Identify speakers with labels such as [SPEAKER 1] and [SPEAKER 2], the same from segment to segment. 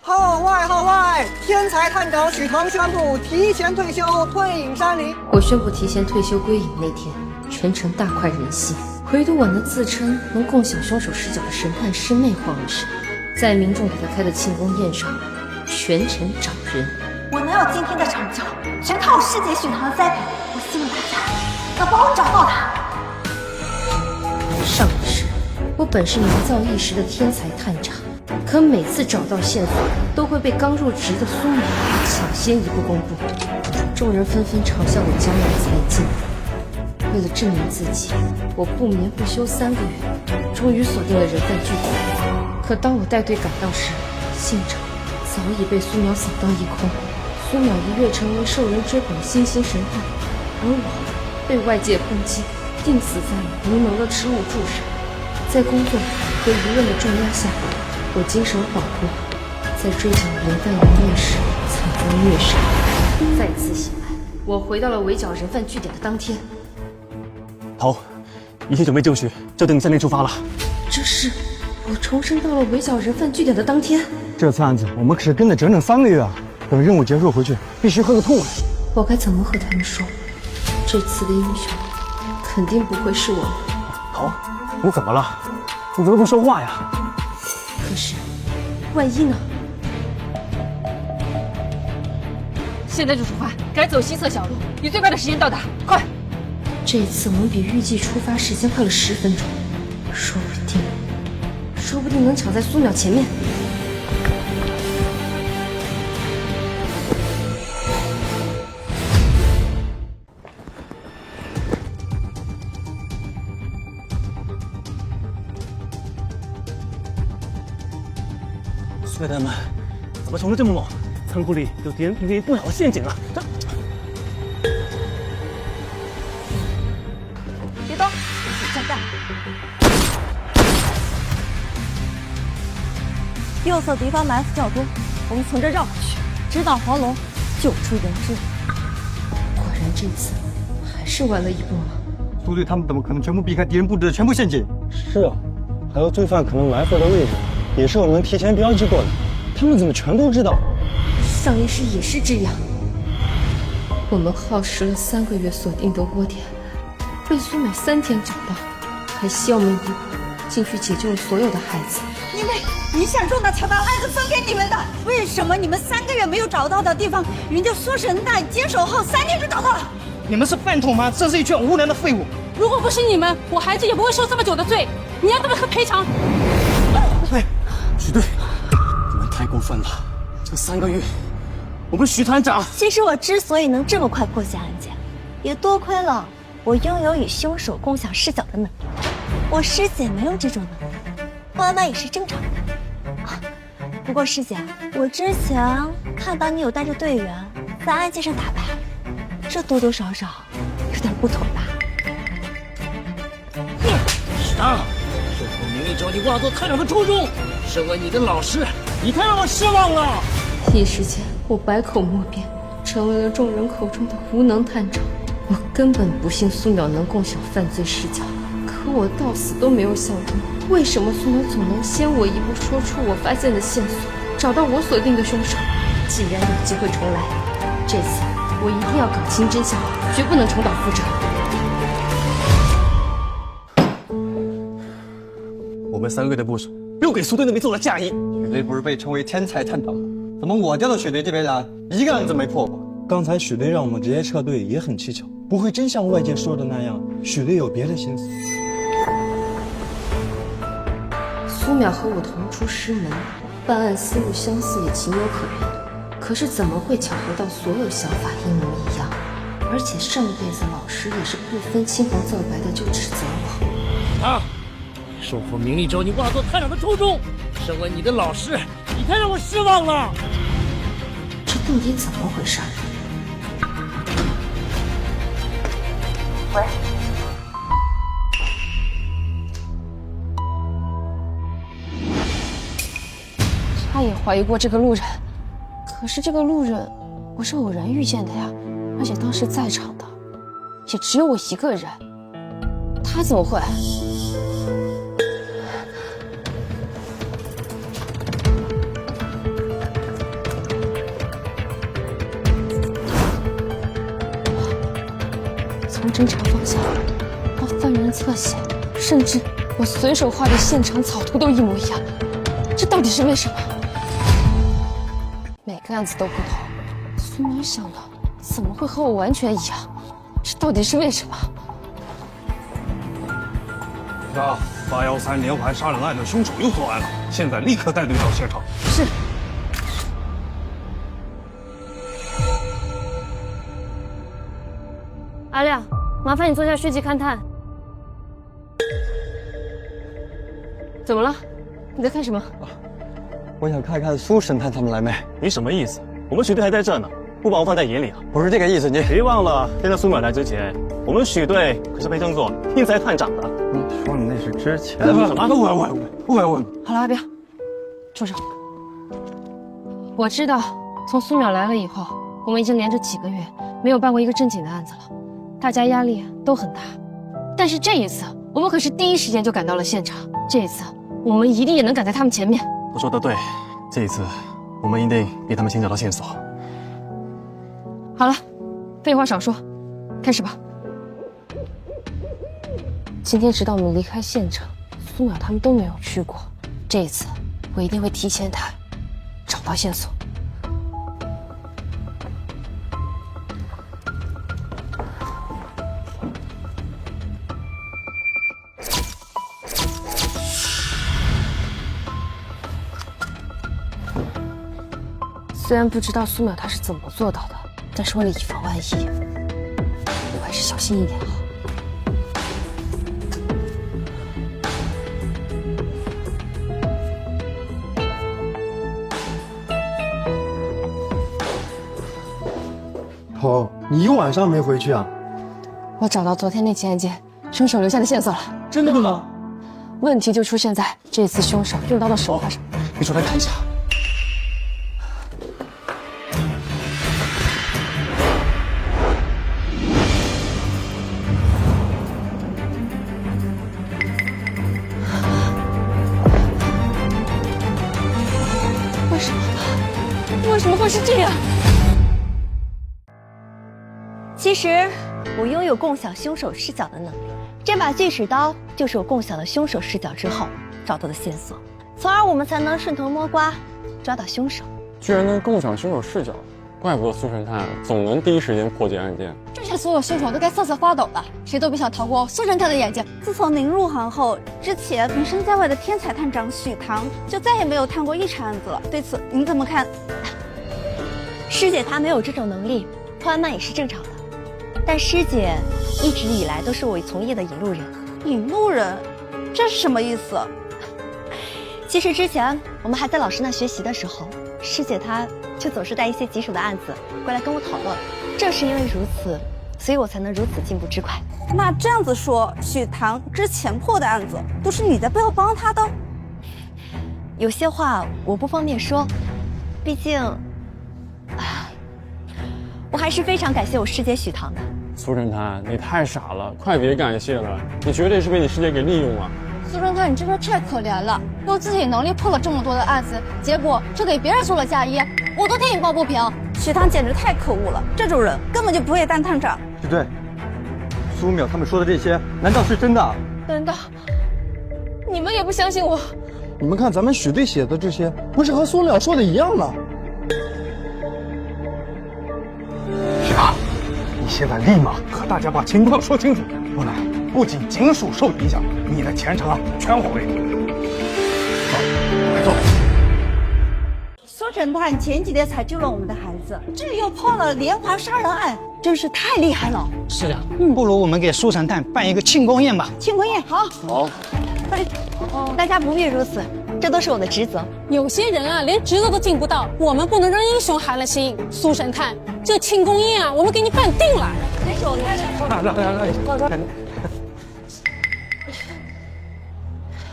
[SPEAKER 1] 号外！天才探长许腾宣布提前退休，退隐山林。
[SPEAKER 2] 我宣布提前退休归隐那天，全城大快人心。唯独我那自称能共享凶手视角的神探师妹慌了神，在民众给他开的庆功宴上，全程找人。
[SPEAKER 3] 我能有今天的成就，全靠我师姐许腾的栽培。我希望大家能帮我找到他。
[SPEAKER 2] 上一世，我本是名噪一时的天才探长，可每次找到线索，都会被刚入职的苏淼抢先一步公布。众人纷纷嘲笑我江郎才尽。为了证明自己，我不眠不休3个月，终于锁定了人犯据点。可当我带队赶到时，现场早已被苏淼扫荡一空。苏淼一跃成为受人追捧的新兴神探，而我被外界抨击，定死在了无能的吃物柱上。在工作和舆论的重压下，我经手保护，在追缴人犯营业时惨遭虐杀。再次醒来，我回到了围剿人犯据点的当天。
[SPEAKER 4] 好，一切准备就绪，就等你3点出发了。
[SPEAKER 2] 这是我重生到了围剿人犯据点的当天。
[SPEAKER 4] 这次案子我们可是跟了整整3个月啊！等任务结束回去，必须喝个痛快。
[SPEAKER 2] 我该怎么和他们说？这次的英雄肯定不会是我们。
[SPEAKER 4] 好，你怎么了？你怎么不说话呀？
[SPEAKER 2] 可是，万一呢？
[SPEAKER 5] 现在就出发，改走西侧小路，以最快的时间到达，快！
[SPEAKER 2] 这次我们比预计出发时间快了10分钟，说不定能抢在苏淼前面。
[SPEAKER 4] 血袋们怎么冲得这么猛？仓库里有敌人平定不少陷阱啊！
[SPEAKER 3] 别动，我站弹。右侧敌方埋伏较多，我们从这绕过去，直捣黄龙，救出人质。
[SPEAKER 2] 果然这次还是晚了一步吗？
[SPEAKER 6] 部队他们怎么可能全部避开敌人布置的全部陷阱？
[SPEAKER 4] 是啊，还有罪犯可能埋伏的位置，也是我们提前标记过的。他们怎么全都知道？
[SPEAKER 2] 上一世也是这样。我们耗时了3个月锁定的窝点，被苏淼3天找到，还先我们一步进去解救了所有的孩子。
[SPEAKER 3] 因为你想重大抢到案子分给你们的，为什么你们3个月没有找到的地方，人家苏神探坚守后3天就找到了？
[SPEAKER 6] 你们是饭桶吗？这是一群无能的废物！
[SPEAKER 5] 如果不是你们，我孩子也不会受这么久的罪。你要怎么赔偿？
[SPEAKER 4] 哎，许队，你们太过分了！这3个月，我们许团长……
[SPEAKER 3] 其实我之所以能这么快破解案件，也多亏了我拥有与凶手共享视角的能力。我师姐没有这种能力，那也是正常的。不过师姐，我之前看到你有带着队员在案件上打牌，这多多少少有点不妥吧？
[SPEAKER 7] 上，受过名利找你化作探长的初衷，身为你的老师，你太让我失望了。
[SPEAKER 2] 一时间，我百口莫辩，成为了众人口中的无能探长。我根本不信苏淼能共享犯罪视角，可我到死都没有想通，为什么苏淼总能先我一步说出我发现的线索，找到我锁定的凶手。既然有机会重来，这次我一定要搞清真相，绝不能重蹈覆辙。
[SPEAKER 4] 我们3个月的部署，又给苏队那边做了嫁衣。
[SPEAKER 6] 许队不是被称为天才探长吗？怎么我调到许队这边来，一个案子没破过？
[SPEAKER 8] 刚才许队让我们直接撤队也很蹊跷，不会真像外界说的那样，许队有别的心思。
[SPEAKER 2] 苏淼和我同出师门，办案思路相似也情有可原，可是怎么会巧合到所有想法一模一样？而且上辈子老师也是不分青红皂白的就指责我。
[SPEAKER 7] 他受过名利找你化作探长的初衷，身为你的老师，你太让我失望了。
[SPEAKER 2] 这到底怎么回事？
[SPEAKER 3] 喂，
[SPEAKER 5] 他也怀疑过这个路人，可是这个路人我是偶然遇见的呀，而且当时在场的也只有我一个人，他怎么会？从侦查方向到犯人侧写，甚至我随手画的现场草图都一模一样，这到底是为什么？每个案子都不同，苏苗想的怎么会和我完全一样？这到底是为什么？
[SPEAKER 9] 啊，813连环杀人案的凶手又作案了，现在立刻带队到现场。
[SPEAKER 5] 是。阿亮，麻烦你做下续集勘探。怎么了？你在看什么？
[SPEAKER 6] 我想看看苏神探他们来没。
[SPEAKER 4] 你什么意思？我们许队还在这呢，不把我放在眼里啊？
[SPEAKER 6] 不是这个意思，你
[SPEAKER 4] 别忘了，在苏淼来之前，我们许队可是被称作天才探长的。
[SPEAKER 6] 你说你那是之前。
[SPEAKER 4] 什么？
[SPEAKER 9] 喂！
[SPEAKER 5] 好了，阿彪，住手！我知道，从苏淼来了以后，我们已经连着几个月没有办过一个正经的案子了，大家压力都很大。但是这一次，我们可是第一时间就赶到了现场，这一次我们一定也能赶在他们前面。
[SPEAKER 4] 我说的对，这一次我们一定比他们先找到线索。
[SPEAKER 5] 好了，废话少说，开始吧。今天直到我们离开现场，苏淼他们都没有去过。这一次，我一定会提前找到线索。虽然不知道苏淼他是怎么做到的，但是为了以防万一，我还是小心一点好。
[SPEAKER 8] 头，你一晚上没回去啊？
[SPEAKER 5] 我找到昨天那起案件凶手留下的线索了。
[SPEAKER 8] 真的吗？
[SPEAKER 5] 问题就出现在这次凶手用刀的手法上。
[SPEAKER 4] 你出来看一下。
[SPEAKER 5] 为什么会是这样？
[SPEAKER 3] 其实我拥有共享凶手视角的能力，这把锯齿刀就是我共享了凶手视角之后找到的线索，从而我们才能顺藤摸瓜抓到凶手。
[SPEAKER 10] 居然能共享凶手视角，怪不得苏神探总能第一时间破解案件。
[SPEAKER 11] 这下所有凶手都该瑟瑟发抖了，谁都别想逃过苏神探的眼睛。
[SPEAKER 12] 自从您入行后，之前名声在外的天才探长许唐就再也没有探过一场案子了，对此您怎么看？
[SPEAKER 3] 师姐她没有这种能力，破案慢也是正常的。但师姐一直以来都是我从业的引路人。
[SPEAKER 12] 引路人，这是什么意思？
[SPEAKER 3] 其实之前我们还在老师那学习的时候，师姐她就总是带一些棘手的案子过来跟我讨论。正是因为如此，所以我才能如此进步之快。
[SPEAKER 12] 那这样子说，许唐之前破的案子都是你在背后帮他的？
[SPEAKER 3] 有些话我不方便说，毕竟，我还是非常感谢我师姐许唐的。
[SPEAKER 10] 苏神探，你太傻了，快别感谢了，你绝对是被你师姐给利用了。
[SPEAKER 11] 苏神探，你真的太可怜了，用自己能力破了这么多的案子，结果却给别人做了嫁衣，我都替你抱不平。
[SPEAKER 12] 许唐简直太可恶了，这种人根本就不配当探长。
[SPEAKER 6] 许队，苏淼他们说的这些，难道是真的？
[SPEAKER 5] 难道你们也不相信我？
[SPEAKER 8] 你们看咱们许队写的这些，不是和苏淼说的一样吗？
[SPEAKER 9] 许唐，你现在立马和大家把情况说清楚，不然不仅警署受影响，你的前程全毁。走，快走。
[SPEAKER 12] 苏神探前几天才救了我们的孩子，这又破了连环杀人案，真是太厉害了。
[SPEAKER 13] 是的，不如我们给苏神探办一个庆功宴吧。
[SPEAKER 12] 庆功宴，好。
[SPEAKER 10] 好。
[SPEAKER 3] 大家不必如此，这都是我的职责。
[SPEAKER 11] 有些人啊，连职责都尽不到，我们不能让英雄寒了心。苏神探，这庆功宴啊，我们给你办定了。
[SPEAKER 9] 来。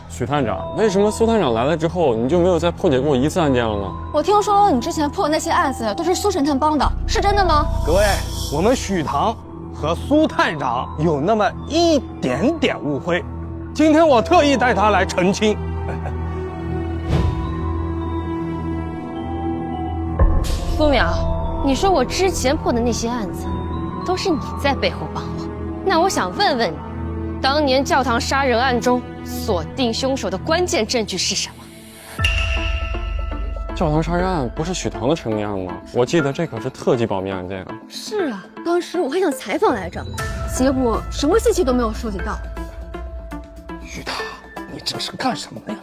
[SPEAKER 10] 许探长，为什么苏探长来了之后，你就没有再破解过一次案件了呢？
[SPEAKER 11] 我听说你之前破的那些案子都是苏神探帮的，是真的吗？
[SPEAKER 9] 各位，我们许唐和苏探长有那么一点点误会，今天我特意带他来澄清。
[SPEAKER 5] 苏淼，你说我之前破的那些案子，都是你在背后帮我，
[SPEAKER 2] 那我想问问你，当年教堂杀人案中锁定凶手的关键证据是什么？
[SPEAKER 10] 教堂杀人案不是许唐的成名案吗？我记得这可是特级保密案件啊。
[SPEAKER 11] 是啊，当时我还想采访来着，结果什么信息都没有收集到。
[SPEAKER 9] 许唐，你这是干什么呀？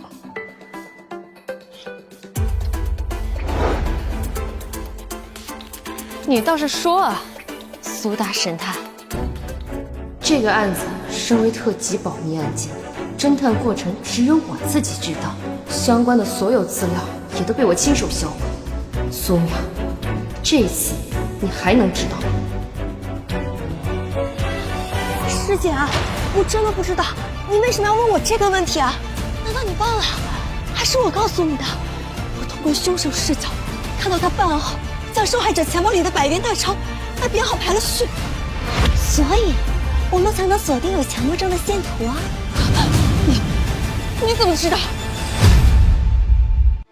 [SPEAKER 2] 你倒是说啊，苏大神探。这个案子身为特级保密案件，侦探过程只有我自己知道，相关的所有资料也都被我亲手销毁。苏淼，这次你还能知道吗？
[SPEAKER 3] 师姐啊，我真的不知道，你为什么要问我这个问题啊？难道你忘了？还是我告诉你的？我通过凶手视角，看到他办案后，将受害者钱包里的100元大钞还编好排了序，所以我们才能锁定有强迫症的线图啊！
[SPEAKER 11] 你怎么知道？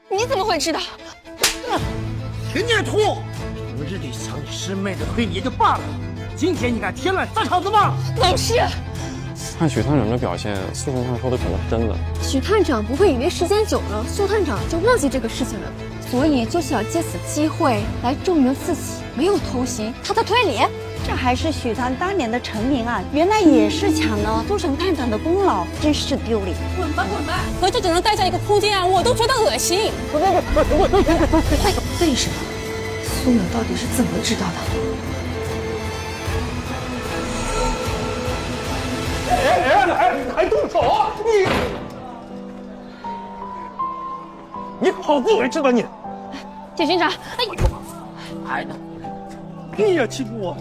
[SPEAKER 11] 你怎么会知道？
[SPEAKER 7] 田念图，昨日里想你师妹的推理也就罢了，今天你敢添乱砸场子吗？
[SPEAKER 11] 老师，
[SPEAKER 10] 看许探长的表现，苏神探说的可能是真的。
[SPEAKER 11] 许探长不会以为时间久了，苏探长就忘记这个事情了，所以就是要借此机会来证明自己没有偷袭他的推理。
[SPEAKER 12] 这还是许唐当年的成名案，原来也是抢了苏神探长的功劳，真是丢脸！
[SPEAKER 11] 滚吧滚吧！和这只能待在一个空间啊，我都觉得恶心。
[SPEAKER 2] 为什么？苏淼到底是怎么知道的？
[SPEAKER 9] 还动手啊！你好不为之吧你！
[SPEAKER 11] 铁巡长，
[SPEAKER 9] 哎，你也欺负我！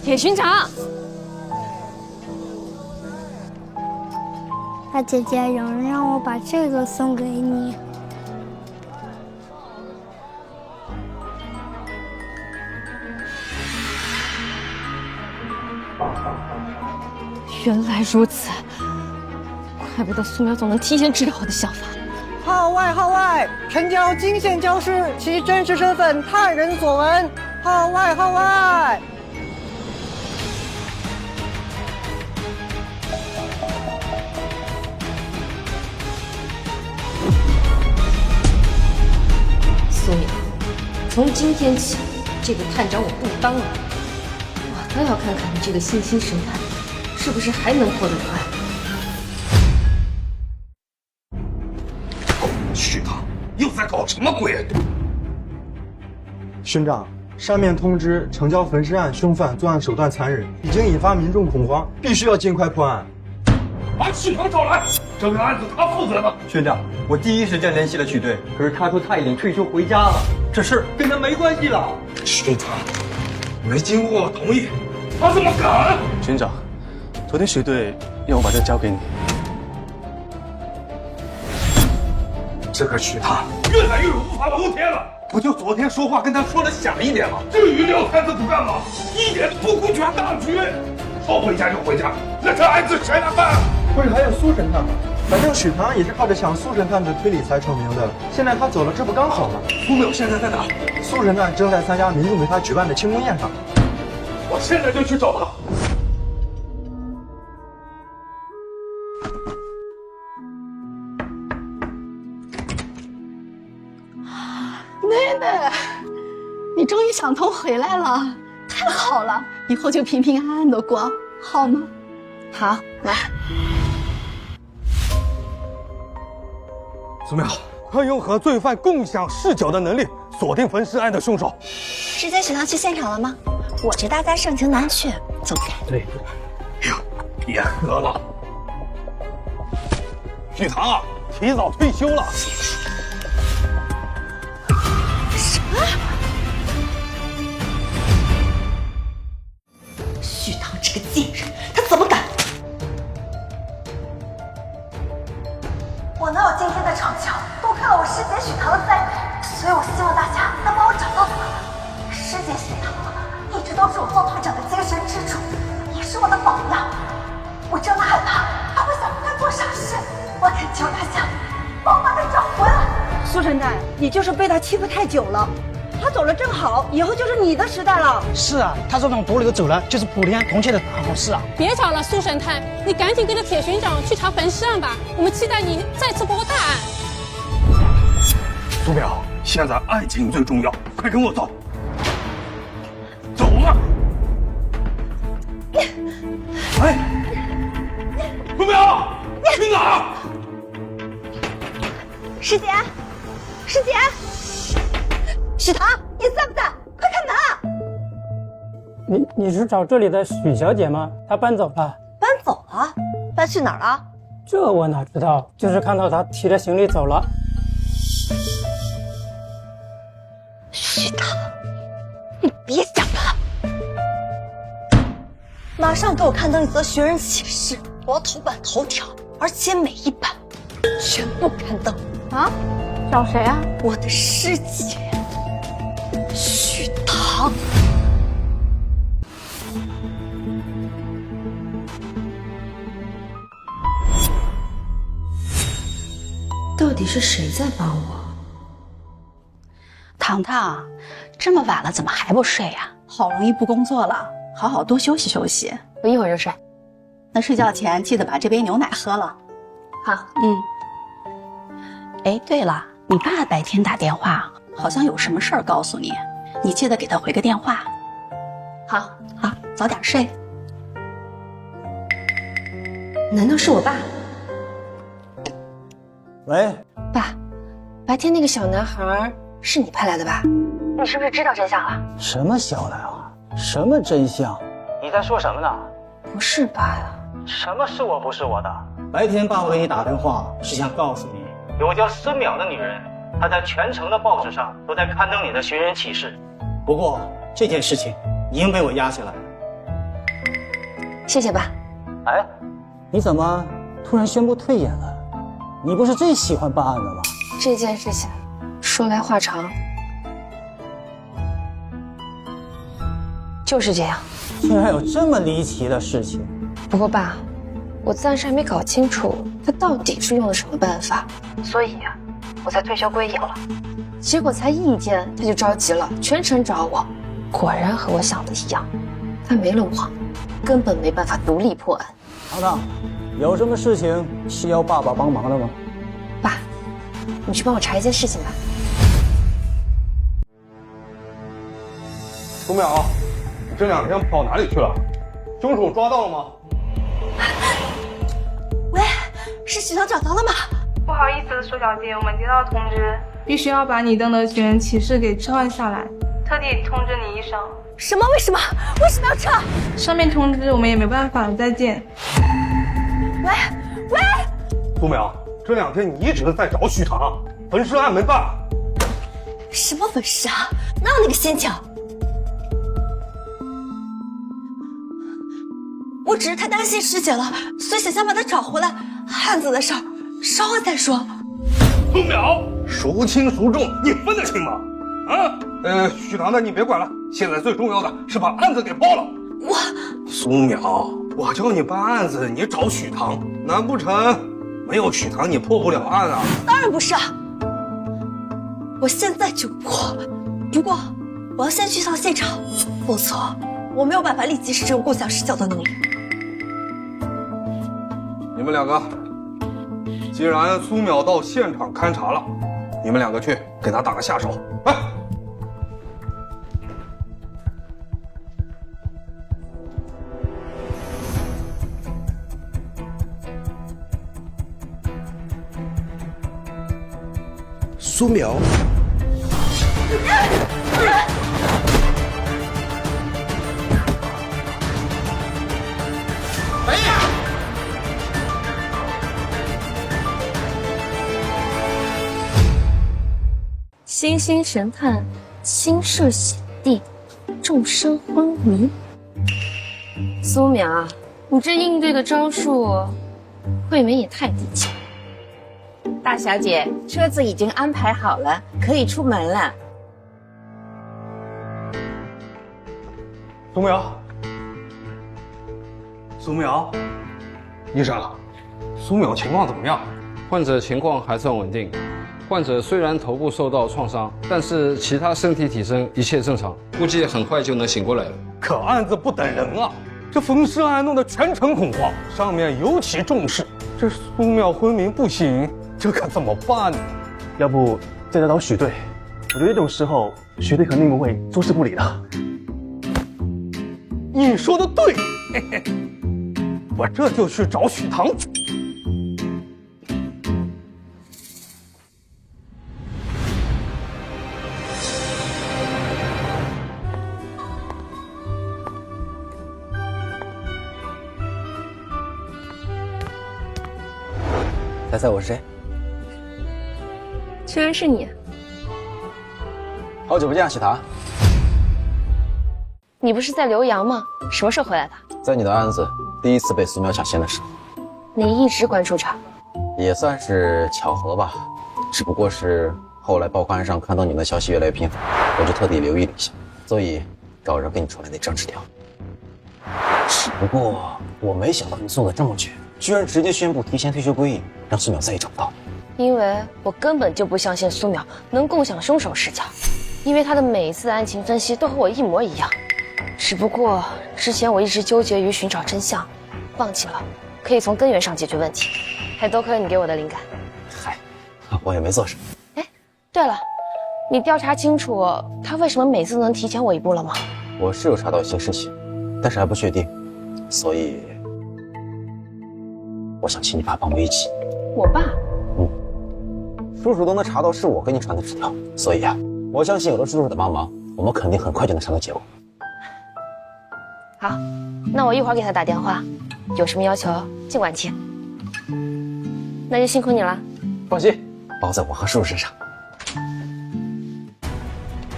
[SPEAKER 11] 铁巡长，
[SPEAKER 14] 大姐姐，有人让我把这个送给你。
[SPEAKER 11] 原来如此，怪不得苏淼总能提前知道我的想法。
[SPEAKER 1] 号外！陈交惊现焦尸，其真实身份探人所闻。号外！
[SPEAKER 2] 苏淼，从今天起，这个探长我不当了。我倒要看看你这个新兴神探，是不是还能破得了案？
[SPEAKER 9] 许唐又在搞什么鬼？
[SPEAKER 8] 巡长，上面通知城郊焚尸案凶犯作案手段残忍，已经引发民众恐慌，必须要尽快破案。
[SPEAKER 9] 把许唐找来，这个案子他负责的。
[SPEAKER 6] 学长，我第一时间联系了许队，可是他说他已经退休回家了，这事跟他没关系了。
[SPEAKER 9] 许唐没经过我同意，他怎么敢？
[SPEAKER 4] 巡长，昨天许队让我把这交给你。
[SPEAKER 9] 这个许唐越来越无法无天了，不就昨天说话跟他说的响一点吗？至于撂摊子不干嘛，一点不顾全大局。说回家就回家，那这案子谁来办？
[SPEAKER 8] 不是还有苏神探吗？反正许唐也是靠着抢苏神探的推理才成名的，现在他走了，这不刚好吗？
[SPEAKER 9] 苏淼现在在哪？
[SPEAKER 8] 苏神探正在参加民众给他举办的庆功宴上。
[SPEAKER 9] 我现在就去找他。
[SPEAKER 11] 妹妹，你终于想通回来了，太好了，以后就平平安安的过，好吗？
[SPEAKER 12] 好，来。
[SPEAKER 9] 苏淼，快用和罪犯共享视角的能力锁定焚尸案的凶手。
[SPEAKER 3] 直接许唐去现场了吗？我这大家盛情难却，走开。
[SPEAKER 9] 对，哟，别喝了。许唐啊，提早退休了。
[SPEAKER 3] 什么？
[SPEAKER 2] 许唐这个贱人，他怎么敢？
[SPEAKER 3] 我能有今天的成就，多亏了我师姐许唐的栽培，所以我希望大家能帮我找到他。师姐许唐一直都是我做探长的精神支柱，也是我的榜样。我真的害怕他会想着再做傻事，我恳求大家帮我把他找回来。
[SPEAKER 12] 苏神探，你就是被他欺负太久了，他走了正好，以后就是你的时代了。
[SPEAKER 13] 是啊，他这种毒瘤走了，就是普天同庆的大好事啊！
[SPEAKER 15] 别吵了，苏神探，你赶紧跟着铁巡长去查焚尸案吧，我们期待你再次破获大案。
[SPEAKER 9] 苏淼，现在爱情最重要，快跟我走。走啊！哎，苏淼，去哪儿？
[SPEAKER 3] 师姐，师姐，许唐，你在不在？快开门啊！
[SPEAKER 16] 你是找这里的许小姐吗？她搬走了。
[SPEAKER 3] 搬走了？搬去哪儿了？
[SPEAKER 16] 这我哪知道，就是看到她提着行李走了。
[SPEAKER 3] 许唐，你别想了！马上给我刊登一则寻人启事，我要头版头条，而且每一版全部刊登。
[SPEAKER 11] 啊？找谁啊？
[SPEAKER 3] 我的师姐许唐。
[SPEAKER 2] 到底是谁在帮我？
[SPEAKER 12] 糖糖，这么晚了怎么还不睡呀？好容易不工作了，好好多休息休息。
[SPEAKER 5] 我一会儿就睡。
[SPEAKER 12] 那睡觉前记得把这杯牛奶喝了。
[SPEAKER 5] 好。
[SPEAKER 12] 哎，对了，你爸白天打电话，好像有什么事儿告诉你，你记得给他回个电话。
[SPEAKER 5] 好，
[SPEAKER 12] 好，早点睡。
[SPEAKER 2] 难道是我爸？
[SPEAKER 13] 喂，
[SPEAKER 5] 爸，白天那个小男孩是你派来的吧？你是不是知道真相了？
[SPEAKER 13] 什么小男孩？什么真相？你在说什么呢？
[SPEAKER 5] 不是爸呀。
[SPEAKER 13] 什么是我不是我的？白天爸爸给你打电话是想告诉你，有个叫孙淼的女人，她在全城的报纸上都在刊登你的寻人启事。不过这件事情已经被我压下来了。
[SPEAKER 5] 谢谢爸。
[SPEAKER 13] 哎，你怎么突然宣布退演了？你不是最喜欢办案的吗？
[SPEAKER 5] 这件事情说来话长，就是这样。
[SPEAKER 13] 竟然有这么离奇的事情！
[SPEAKER 5] 不过爸，我暂时还没搞清楚他到底是用了什么办法，所以我才退休归隐了。结果才一天他就着急了，全程找我。果然和我想的一样，他没了我，根本没办法独立破案。
[SPEAKER 13] 糖糖，有什么事情需要爸爸帮忙的吗？
[SPEAKER 5] 爸，你去帮我查一件事情吧。
[SPEAKER 9] 苏淼，你这2天跑哪里去了？凶手抓到了吗？
[SPEAKER 3] 喂，是许唐找到了吗？
[SPEAKER 17] 不好意思，苏小姐，我们接到通知，必须要把你登的寻人启事给撤换下来，特地通知你一声。
[SPEAKER 3] 什么？为什么？为什么要撤？
[SPEAKER 17] 上面通知我们也没办法了，再见。
[SPEAKER 3] 喂，
[SPEAKER 9] 苏淼，这2天你一直在找许唐，焚尸案没办。
[SPEAKER 3] 什么焚尸啊？哪有那个心情？我只是太担心师姐了，所以想把她找回来。案子的事儿稍后再说。
[SPEAKER 9] 苏淼，孰轻孰重，你分得清吗？许唐的你别管了，现在最重要的是把案子给破了。苏淼，我叫你办案子，你找许唐，难不成没有许唐你破不了案啊？
[SPEAKER 3] 当然不是，我现在就破。不过我要先去趟现场，否则我没有办法立即使用共享视角的能力。
[SPEAKER 9] 你们2个，既然苏淼到现场勘查了，你们2个去给他打个下手。来。
[SPEAKER 7] 苏淼，
[SPEAKER 9] 哎呀！
[SPEAKER 5] 星星神探亲涉险地，众生昏迷。苏淼，你这应对的招数，未免也太低级了。
[SPEAKER 18] 大小姐，车子已经安排好了，可以出门了。
[SPEAKER 9] 苏淼，苏淼，医生，苏淼情况怎么样？
[SPEAKER 10] 患者情况还算稳定，
[SPEAKER 19] 患者虽然头部受到创伤，但是其他身体体征一切正常，估计很快就能醒过来了。
[SPEAKER 7] 可案子不等人啊！这冯尸案弄得全城恐慌，上面尤其重视。这苏淼昏迷不醒，这可怎么办呢？
[SPEAKER 4] 要不再找找许队？我觉得这种时候，许队和内务会坐视不理的。
[SPEAKER 7] 你说的对，嘿嘿，我这就去找许唐。
[SPEAKER 20] 猜猜我是谁？
[SPEAKER 5] 居然是你！
[SPEAKER 20] 好久不见，许唐。
[SPEAKER 5] 你不是在留洋吗？什么时候回来的？
[SPEAKER 20] 在你的案子第一次被苏淼抢先的时候，
[SPEAKER 5] 你一直关注着，
[SPEAKER 20] 也算是巧合吧。只不过是后来报刊上看到你的消息越来越频繁，我就特地留意了一下，所以找人给你传来那张纸条。只不过我没想到你做的这么绝，居然直接宣布提前退休归隐，让苏淼再也找不到。
[SPEAKER 5] 因为我根本就不相信苏淼能共享凶手视角，因为他的每一次案情分析都和我一模一样。只不过之前我一直纠结于寻找真相，放弃了可以从根源上解决问题，还多亏了你给我的灵感。
[SPEAKER 20] 嗨，我也没做什么。
[SPEAKER 5] 哎，对了，你调查清楚他为什么每次都能提前我一步了吗？
[SPEAKER 20] 我是有查到一些事情，但是还不确定，所以我想请你爸帮我一起。
[SPEAKER 5] 我爸？
[SPEAKER 20] 叔叔都能查到是我给你传的纸条，所以啊，我相信有了叔叔的帮忙，我们肯定很快就能查到结果。
[SPEAKER 5] 好，那我一会儿给他打电话，有什么要求尽管提。那就辛苦你了。
[SPEAKER 20] 放心，包在我和叔叔身上。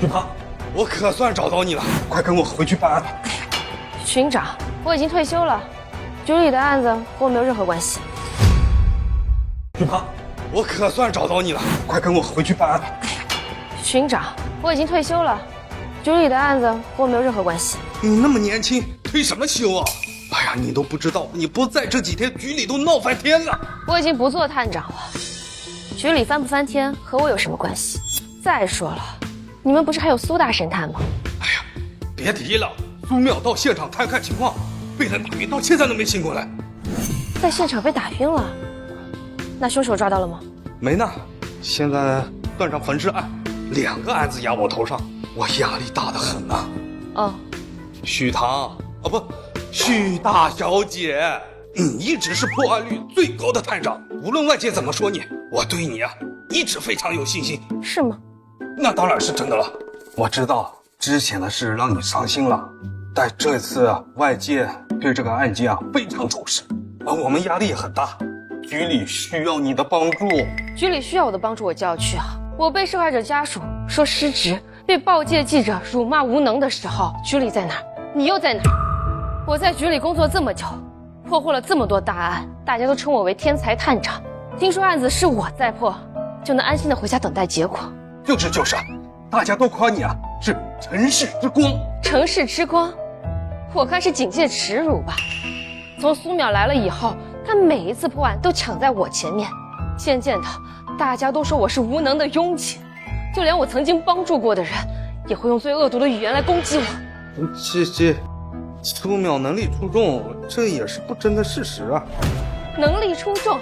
[SPEAKER 9] 许唐，我可算找到你了，快跟我回去办案。
[SPEAKER 5] 巡长，我已经退休了，局里的案子和我没有任何关系。
[SPEAKER 9] 许唐，我可算找到你了，快跟我回去办案。
[SPEAKER 5] 巡长，我已经退休了，局里的案子和我没有任何关系。
[SPEAKER 9] 你那么年轻，退什么休啊？哎呀，你都不知道，你不在这几天，局里都闹翻天了。
[SPEAKER 5] 我已经不做探长了，局里翻不翻天和我有什么关系？再说了，你们不是还有苏大神探吗？
[SPEAKER 9] 哎呀，别提了，苏淼到现场探看情况，被人打晕，到现在都没醒过来。
[SPEAKER 5] 在现场被打晕了？那凶手抓到了吗？
[SPEAKER 9] 没呢，现在断上焚尸案，2个案子压我头上，我压力大得很呐。
[SPEAKER 5] 哦，
[SPEAKER 9] 许唐，哦不，许大小姐，你一直是破案率最高的探长，无论外界怎么说你，我对你啊一直非常有信心。
[SPEAKER 5] 是吗？
[SPEAKER 9] 那当然是真的了。我知道之前的事让你伤心了，但这次啊，外界对这个案件啊非常重视，而我们压力也很大，局里需要你的帮助。
[SPEAKER 5] 局里需要我的帮助，我就要去啊！我被受害者家属说失职，被报界记者辱骂无能的时候，局里在哪儿？你又在哪儿？我在局里工作这么久，破获了这么多大案，大家都称我为天才探长。听说案子是我在破，就能安心的回家等待结果。
[SPEAKER 9] 就是，大家都夸你啊，是城市之光。
[SPEAKER 5] 城市之光，我看是警界耻辱吧。从苏淼来了以后，他每一次破案都抢在我前面，渐渐的，大家都说我是无能的庸警，就连我曾经帮助过的人，也会用最恶毒的语言来攻击我。
[SPEAKER 9] 苏淼能力出众，这也是不争的事实啊。
[SPEAKER 5] 能力出众，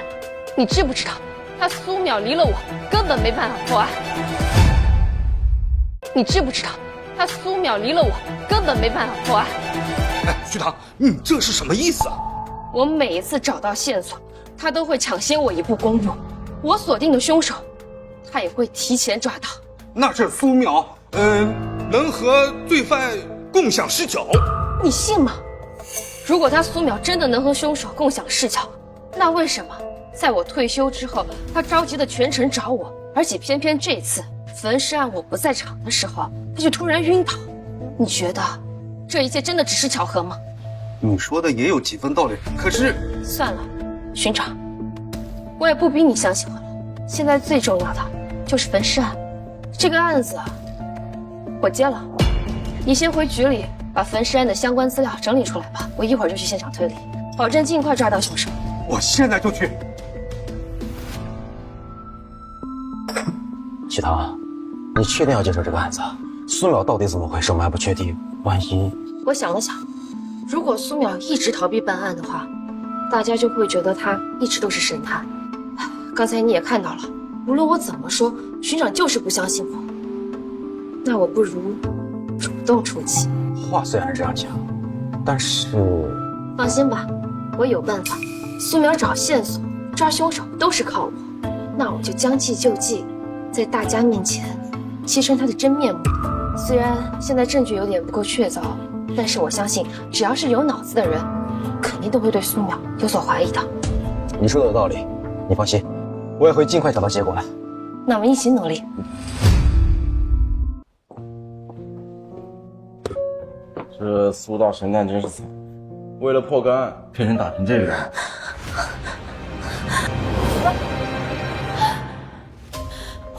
[SPEAKER 5] 你知不知道，他苏淼离了我，根本没办法破案。你知不知道，他苏淼离了我，根本没办法破案。
[SPEAKER 9] 哎，徐唐，你这是什么意思啊？
[SPEAKER 5] 我每一次找到线索，他都会抢先我一步公布。我锁定的凶手，他也会提前抓到。
[SPEAKER 9] 那是苏淼，能和罪犯共享视角。
[SPEAKER 5] 你信吗？如果他苏淼真的能和凶手共享视角，那为什么在我退休之后，他召集的全城找我，而且偏偏这次焚尸案我不在场的时候，他就突然晕倒？你觉得这一切真的只是巧合吗？
[SPEAKER 9] 你说的也有几分道理，可是
[SPEAKER 5] 算了，巡长，我也不逼你相信我了。现在最重要的就是焚尸案，这个案子我接了，你先回局里把焚尸案的相关资料整理出来吧，我一会儿就去现场推理，保证尽快抓到凶手。
[SPEAKER 9] 我现在就去。
[SPEAKER 20] 许唐，你确定要接手这个案子？苏淼到底怎么回事？我们还不确定，万一……
[SPEAKER 2] 我想了想，如果苏淼一直逃避办案的话，大家就会觉得他一直都是神探。刚才你也看到了，无论我怎么说，巡长就是不相信我。那我不如主动出击。
[SPEAKER 20] 话虽然是这样讲，但是……
[SPEAKER 2] 放心吧，我有办法。苏淼找线索、抓凶手都是靠我，那我就将计就计，在大家面前揭穿他的真面目。虽然现在证据有点不够确凿，但是我相信，只要是有脑子的人，肯定都会对苏淼有所怀疑的。
[SPEAKER 20] 你说的有道理，你放心，我也会尽快找到结果的。
[SPEAKER 2] 那我们一起努力。
[SPEAKER 21] 这苏大神探真是惨，为了破个案，被人打成这个样子。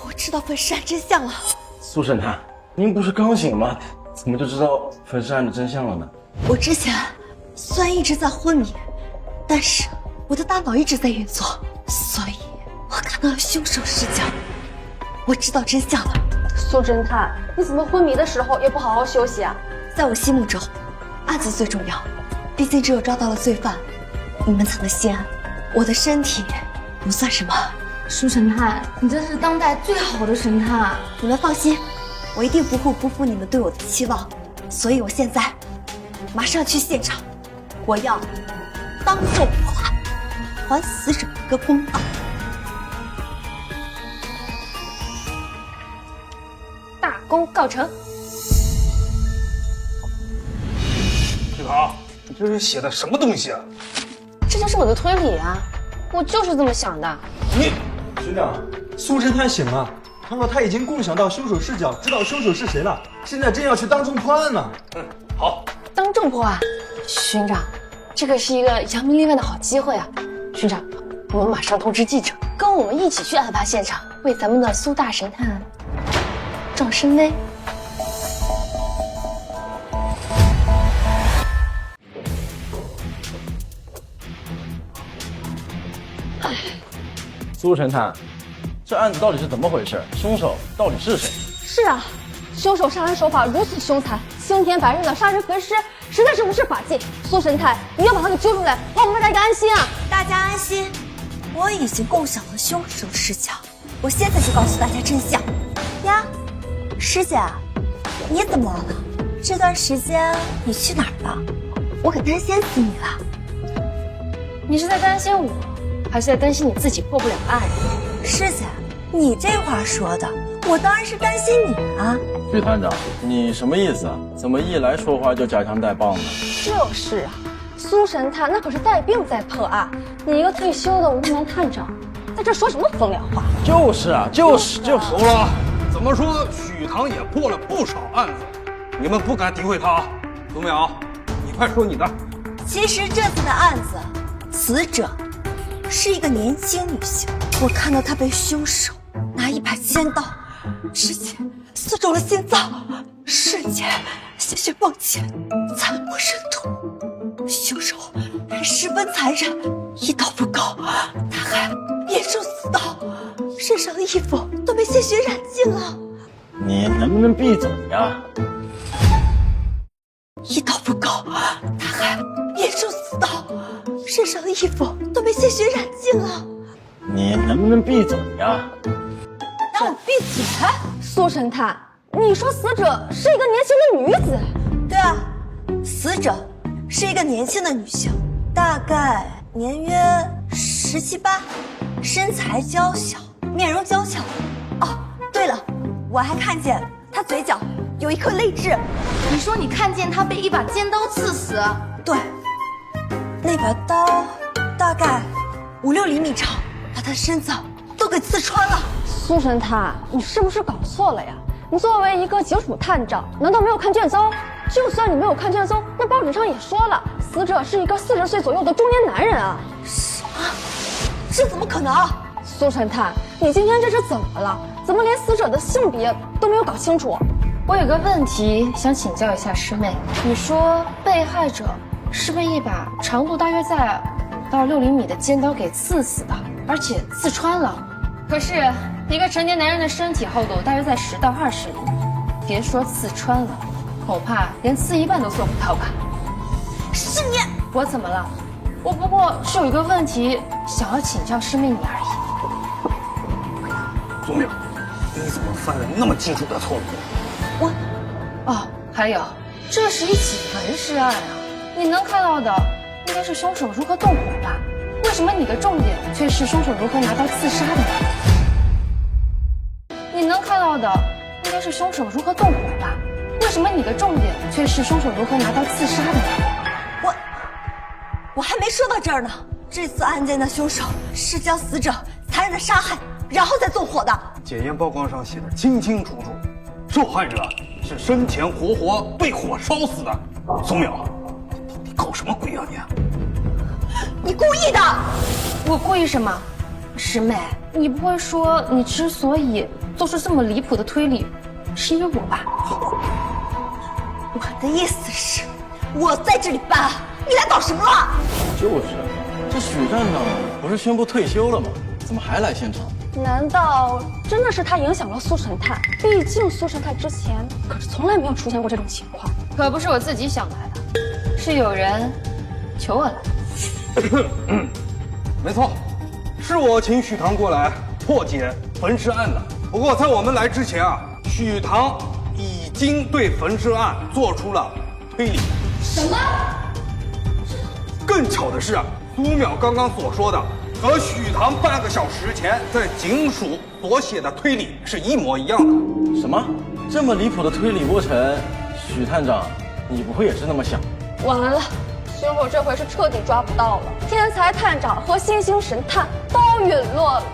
[SPEAKER 3] 我知道粉尸案真相了。
[SPEAKER 21] 苏神探，您不是刚醒吗？怎么就知道粉尸案的真相了呢？
[SPEAKER 3] 我之前虽然一直在昏迷，但是我的大脑一直在运作，所以我看到了凶手视角，我知道真相了。
[SPEAKER 11] 苏侦探，你怎么昏迷的时候也不好好休息啊？
[SPEAKER 3] 在我心目中，案子最重要，毕竟只有抓到了罪犯，你们才能心安。我的身体不算什么。
[SPEAKER 11] 苏神探，你真是当代最好的神探。
[SPEAKER 3] 你们放心，我一定不会辜负你们对我的期望。所以我现在马上去现场，我要当众破案，还死者一个公道。
[SPEAKER 2] 大功告成。
[SPEAKER 7] 许唐，你这是写的什么东西啊？
[SPEAKER 2] 这就是我的推理啊，我就是这么想的。
[SPEAKER 8] 学长，苏侦探醒了，看到他已经共享到凶手视角，知道凶手是谁了，现在正要去当众破案呢。
[SPEAKER 7] 好，
[SPEAKER 2] 当众破案，巡长，这个是一个扬名立万的好机会啊！巡长，我们马上通知记者，跟我们一起去案发现场，为咱们的苏大神探壮声威。
[SPEAKER 21] 苏神探，这案子到底是怎么回事？凶手到底是谁？
[SPEAKER 11] 是啊，凶手杀人手法如此凶残，青天白日的杀人焚尸，实在是无视法纪。苏神探，你要把他给揪出来，让我们大家安心啊！
[SPEAKER 3] 大家安心，我已经共享了凶手视角，我现在就告诉大家真相。呀，师姐，你怎么了？这段时间你去哪儿了？我可担心死你了。
[SPEAKER 2] 你是在担心我，还是在担心你自己破不了案？
[SPEAKER 3] 师姐，你这话说的，我当然是担心你啊。
[SPEAKER 21] 徐探长，你什么意思啊？怎么一来说话就夹枪带棒的？
[SPEAKER 11] 就是啊，苏神探那可是带病在破案，你一个退休的无名探长，在这说什么风凉话？
[SPEAKER 21] 就是啊，就是
[SPEAKER 7] 够了。怎么说，许唐也破了不少案子，你们不敢诋毁他。苏淼，你快说你的。
[SPEAKER 3] 其实这次的案子，死者是一个年轻女性，我看到她被凶手拿一把尖刀直接刺中了心脏，瞬间鲜血迸溅，惨不忍睹。凶手还十分残忍，一刀不够，他还连中4刀，身上的衣服都被鲜血染尽了。
[SPEAKER 21] 你能不能闭嘴呀？
[SPEAKER 3] 一刀不够，他还连中4刀，身上的衣服都被鲜血染尽了。
[SPEAKER 21] 你能不能闭嘴呀？
[SPEAKER 11] 让我闭嘴！苏神探，你说死者是一个年轻的女子？
[SPEAKER 3] 对啊，死者是一个年轻的女性，大概年约17、18，身材娇小，面容娇俏。哦，对了，我还看见她嘴角有一颗泪痣。
[SPEAKER 11] 你说你看见她被一把尖刀刺死？
[SPEAKER 3] 对，那把刀大概5、6厘米长，把她身子都给刺穿了。
[SPEAKER 11] 苏神探，你是不是搞错了呀？你作为一个警署探长，难道没有看卷宗？就算你没有看卷宗，那报纸上也说了，死者是一个40岁左右的中年男人啊！
[SPEAKER 3] 什么？这怎么可能？
[SPEAKER 11] 苏神探，你今天这是怎么了？怎么连死者的性别都没有搞清楚？
[SPEAKER 2] 我有个问题想请教一下师妹，你说被害者是被一把长度大约在5到6厘米的尖刀给刺死的，而且刺穿了。可是一个成年男人的身体厚度大约在10到20厘米，别说刺穿了，恐怕连刺一半都做不到吧。
[SPEAKER 3] 是你，
[SPEAKER 2] 我怎么了？我不过是有一个问题想要请教师妹你而已。
[SPEAKER 9] 苏淼，你怎么犯了那么基础的错误？
[SPEAKER 2] 哦，还有，这是一起焚尸案啊！你能看到的应该是凶手如何动火吧？为什么你的重点却是凶手如何拿刀刺杀的呢？你能看到的应该是凶手如何动火吧？为什么你的重点却是凶手如何拿刀刺杀的呢？
[SPEAKER 3] 我还没说到这儿呢。这次案件的凶手是将死者残忍的杀害，然后再纵火的。
[SPEAKER 9] 检验报告上写的清清楚楚，受害者是生前活活被火烧死的。苏淼，你搞什么鬼啊你？
[SPEAKER 3] 你故意的！
[SPEAKER 2] 我故意什么？师妹，你不会说你之所以做出这么离谱的推理，是因为我吧？
[SPEAKER 3] 我的意思是，我在这里办案，你来搞什么了？
[SPEAKER 21] 就是，这许站长不是宣布退休了吗？怎么还来现场？
[SPEAKER 11] 难道真的是他影响了苏神探？毕竟苏神探之前可是从来没有出现过这种情况。
[SPEAKER 2] 可不是我自己想来的，是有人求我来。
[SPEAKER 7] 没错，是我请许唐过来破解焚尸案的。不过在我们来之前啊，许唐已经对焚尸案做出了推理。
[SPEAKER 11] 什么？
[SPEAKER 7] 更巧的是啊，苏淼刚刚所说的和许唐半个小时前在警署所写的推理是一模一样的。
[SPEAKER 21] 什么？这么离谱的推理过程，许探长，你不会也是那么想？
[SPEAKER 11] 完了，凶手这回是彻底抓不到了，天才探长和新兴神探都陨落了。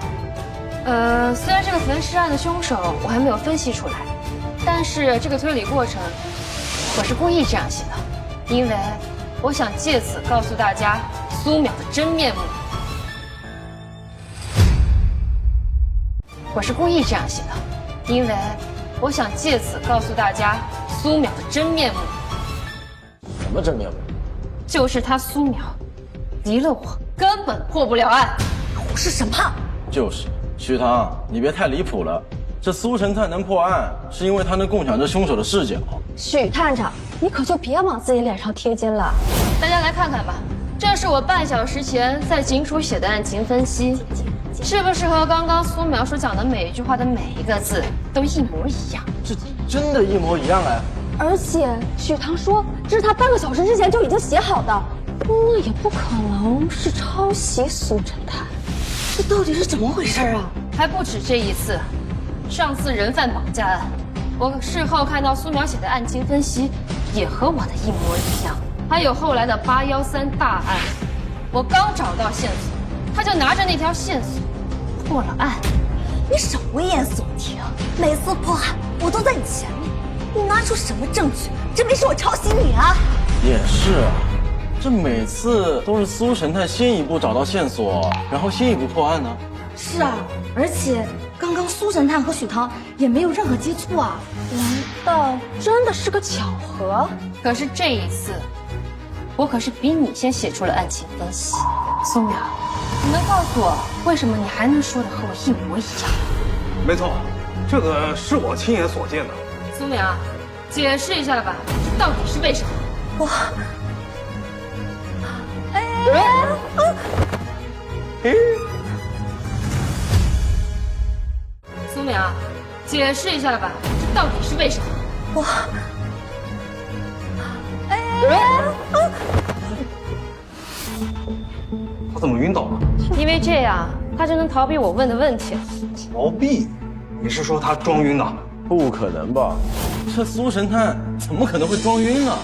[SPEAKER 2] 虽然这个焚尸案的凶手我还没有分析出来，但是这个推理过程我是故意这样写的，因为我想借此告诉大家苏淼的真面目。我是故意这样写的，因为我想借此告诉大家苏淼的真面目。
[SPEAKER 21] 什么真面目？
[SPEAKER 2] 就是他苏淼离了我，根本破不了案。
[SPEAKER 3] 我是什么？
[SPEAKER 21] 就是许唐，你别太离谱了。这苏神探能破案，是因为他能共享这凶手的视角。
[SPEAKER 11] 许探长，你可就别往自己脸上贴金了。
[SPEAKER 2] 大家来看看吧，这是我半小时前在警署写的案情分析，是不是和刚刚苏淼所讲的每一句话的每一个字都一模一样？
[SPEAKER 21] 这真的一模一样哎！
[SPEAKER 11] 而且许唐说这是他半个小时之前就已经写好的，那也不可能是抄袭苏侦探。
[SPEAKER 3] 这到底是怎么回事啊？
[SPEAKER 2] 还不止这一次，上次人贩绑架案，我事后看到苏淼写的案情分析也和我的一模一样。还有后来的813大案，我刚找到线索，他就拿着那条线索破了案。
[SPEAKER 3] 你少危言耸听，每次破案我都在你前面，你拿出什么证据证明是我抄袭你啊？
[SPEAKER 21] 也是啊，这每次都是苏神探先一步找到线索，然后先一步破案呢。
[SPEAKER 3] 是啊，而且刚刚苏神探和许唐也没有任何接触啊。
[SPEAKER 11] 难道真的是个巧合？
[SPEAKER 2] 可是这一次，我可是比你先写出了案情分析。苏淼，你能告诉我为什么你还能说的和我一模一样？
[SPEAKER 7] 没错，这个是我亲眼所见的。
[SPEAKER 2] 苏淼，解释一下吧，到底是为什么？苏淼，解释一下吧，到底是为什么？
[SPEAKER 7] 他怎么晕倒了？
[SPEAKER 2] 因为这样，他就能逃避我问的问题了。
[SPEAKER 7] 逃避？你是说他装晕了？
[SPEAKER 21] 不可能吧？这苏神探怎么可能会装晕呢？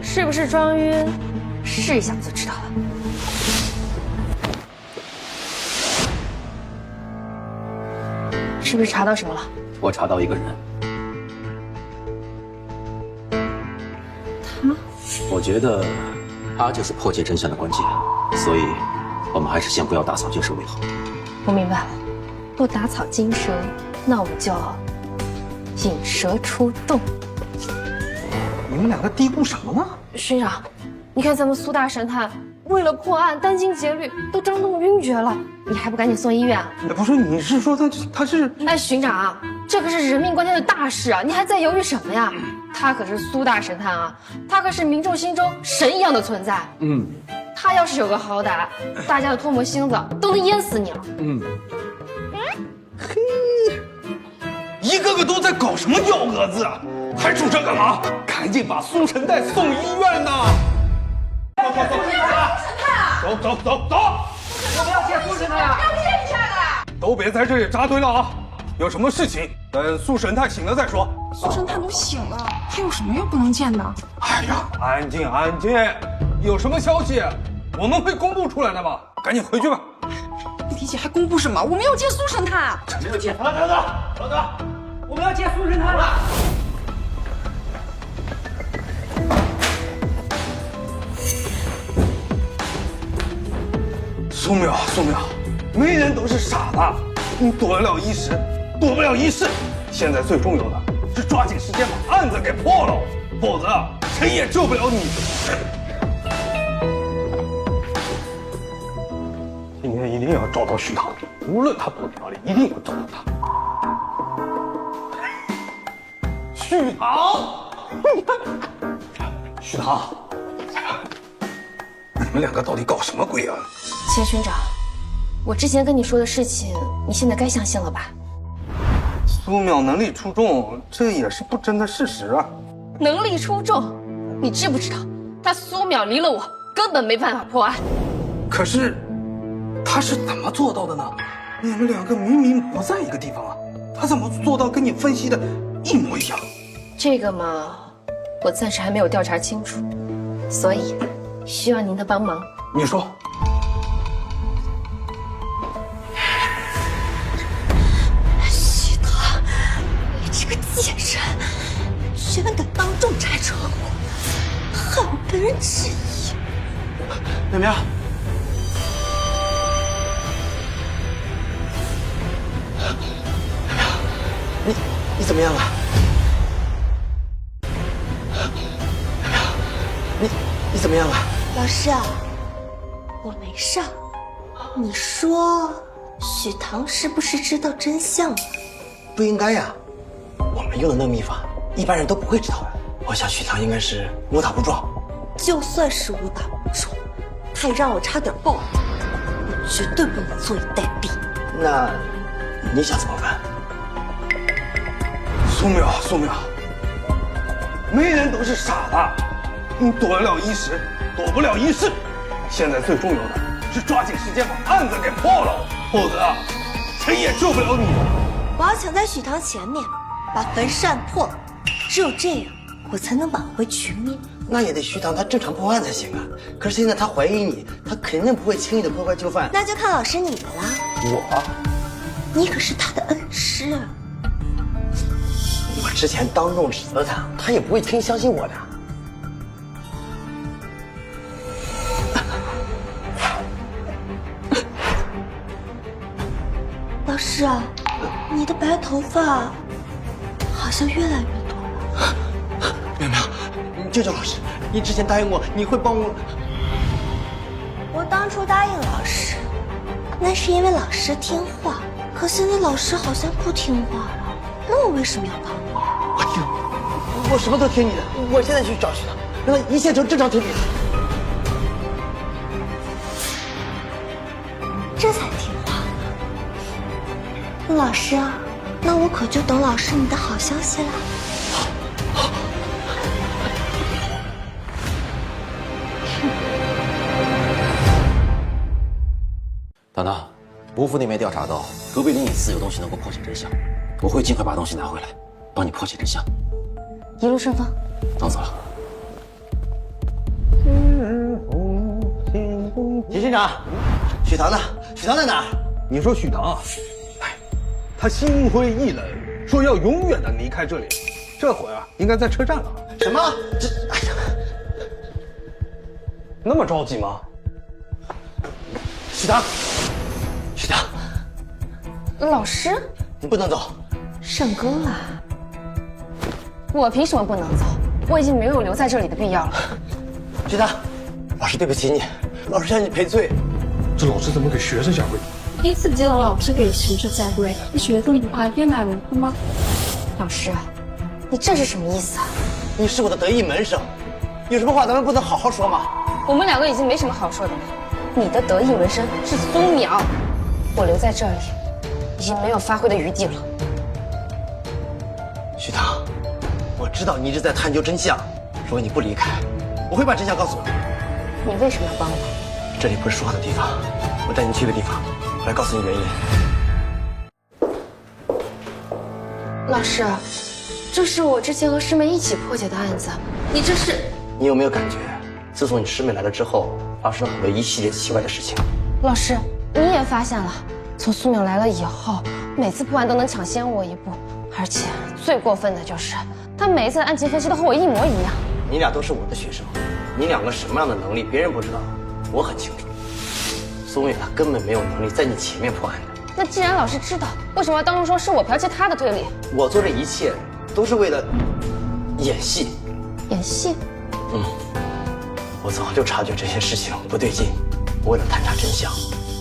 [SPEAKER 2] 是不是装晕？试一下就知道了。是不是查到什么了？
[SPEAKER 20] 我查到一个人。
[SPEAKER 2] 他？
[SPEAKER 20] 我觉得他就是破解真相的关键，所以我们还是先不要打草惊蛇为好。
[SPEAKER 2] 我明白了，不打草惊蛇，那我们就引蛇出洞。
[SPEAKER 7] 你们两个嘀咕什么呢？
[SPEAKER 2] 学长，你看咱们苏大神探
[SPEAKER 5] 为了破案殚精竭虑，都张栋晕厥了，你还不赶紧送医院啊？
[SPEAKER 7] 不是，你是说他是？
[SPEAKER 5] 哎，巡长，这可是人命关天的大事啊，你还在犹豫什么呀？他可是苏大神探啊，他可是民众心中神一样的存在。他要是有个好歹，大家的唾沫星子都能淹死你了。
[SPEAKER 7] 嘿，一个个都在搞什么幺蛾子啊？还杵这干嘛？赶紧把苏神探送医院呐！走！
[SPEAKER 1] 我们要见苏神探啊！
[SPEAKER 7] 要见一下的！都别在这里扎堆了啊！有什么事情等苏神探醒了再说。
[SPEAKER 15] 苏神探都醒了，还有什么又不能见的？
[SPEAKER 7] 哎呀，安静！有什么消息我们会公布出来的嘛？赶紧回去吧。
[SPEAKER 15] 李提姐还公布什么？我们要见苏神探。
[SPEAKER 1] 没有见。等，我们要见苏神探了。
[SPEAKER 7] 苏淼，没人都是傻的，你躲得了一时，躲不了一世。现在最重要的是抓紧时间把案子给破了，否则谁也救不了你。今天一定要找到徐棠，无论他躲哪里，一定要找到他。徐棠，你们两个到底搞什么鬼啊？
[SPEAKER 5] 钱巡长，我之前跟你说的事情，你现在该相信了吧？
[SPEAKER 7] 苏淼能力出众，这也是不争的事实啊。
[SPEAKER 5] 能力出众？你知不知道，他苏淼离了我，根本没办法破案。
[SPEAKER 7] 可是，他是怎么做到的呢？你们两个明明不在一个地方啊，他怎么做到跟你分析的一模一样？
[SPEAKER 5] 这个嘛，我暂时还没有调查清楚，所以需要您的帮忙。
[SPEAKER 7] 你说。
[SPEAKER 3] 徐棠，你这个贱人，居然敢当众拆穿我，害我被人质疑。
[SPEAKER 4] 淼淼，你怎么样了？你怎么样了？
[SPEAKER 3] 老师啊，我没事。你说许棠是不是知道真相了？
[SPEAKER 4] 不应该呀，我们用的那个秘法，一般人都不会知道的。我想许棠应该是误打误撞。
[SPEAKER 3] 就算是误打误撞，他也让我差点报案，我绝对不能坐以待毙。
[SPEAKER 4] 那你想怎么办？
[SPEAKER 7] 苏淼，没人都是傻的，你躲得了一时，躲不了一世。现在最重要的是抓紧时间把案子给破了，否则谁也救不了你。
[SPEAKER 3] 我要抢在许棠前面，把焚尸案破了，只有这样，我才能挽回局面。
[SPEAKER 4] 那也得徐棠他正常破案才行啊。可是现在他怀疑你，他肯定不会轻易的破坏就范。
[SPEAKER 3] 那就看老师你的啦。
[SPEAKER 4] 我？
[SPEAKER 3] 你可是他的恩师啊。
[SPEAKER 4] 我之前当众指责他，他也不会听相信我的。
[SPEAKER 3] 老师啊，你的白头发好像越来越多了。
[SPEAKER 4] 淼淼，你救救老师！你之前答应我你会帮我。
[SPEAKER 3] 我当初答应老师，那是因为老师听话，可现在老师好像不听话了，那我为什么要帮你？
[SPEAKER 4] 我什么都听你的，我现在去找徐棠，让他一切都正常推理。
[SPEAKER 3] 这才听话呢。老师啊，那我可就等老师你的好消息啦。
[SPEAKER 20] 糖糖，吴府那边调查到隔壁灵隐寺有东西能够破解真相，我会尽快把东西拿回来，帮你破解真相。
[SPEAKER 5] 一路顺风。
[SPEAKER 20] 等走了。
[SPEAKER 4] 秦县长，许棠呢？许棠在哪儿？
[SPEAKER 7] 你说许棠啊？哎，他心灰意冷，说要永远的离开这里。这会儿啊，应该在车站了。
[SPEAKER 4] 什么？这……哎呀，
[SPEAKER 7] 那么着急吗？
[SPEAKER 4] 许棠，许棠，
[SPEAKER 5] 老师，
[SPEAKER 4] 你不能走。
[SPEAKER 5] 圣哥啊，我凭什么不能走？我已经没有留在这里的必要了。
[SPEAKER 4] 许棠，老师对不起你，
[SPEAKER 20] 老师向你赔罪。
[SPEAKER 9] 这老师怎么给学生下跪？
[SPEAKER 11] 第一次接到老师给学生下跪，这学生不怕天打人吗？
[SPEAKER 2] 老师，你这是什么意思啊？
[SPEAKER 20] 你是我的得意门生，有什么话咱们不能好好说吗？
[SPEAKER 2] 我们两个已经没什么好说的了。你的得意门生是苏淼，我留在这里已经没有发挥的余地了。
[SPEAKER 20] 徐棠，我知道你一直在探究真相，如果你不离开，我会把真相告诉你。
[SPEAKER 2] 你为什么要帮我？
[SPEAKER 20] 这里不是说话的地方，我带你去个地方，我来告诉你原因。
[SPEAKER 2] 老师，这是我之前和师妹一起破解的案子，你这是……
[SPEAKER 20] 你有没有感觉，自从你师妹来了之后，发生了很多一系列奇怪的事情？
[SPEAKER 2] 老师，你也发现了，从苏淼来了以后，每次破案都能抢先我一步，而且最过分的就是他每一次的案情分析都和我一模一样。
[SPEAKER 20] 你俩都是我的学生，你两个什么样的能力别人不知道，我很清楚。苏淼她根本没有能力在你前面破案的。
[SPEAKER 2] 那既然老师知道，为什么要当众说是我剽窃他的推理？
[SPEAKER 20] 我做这一切都是为了演戏。
[SPEAKER 2] 演戏？
[SPEAKER 20] 我早就察觉这些事情不对劲，为了探查真相，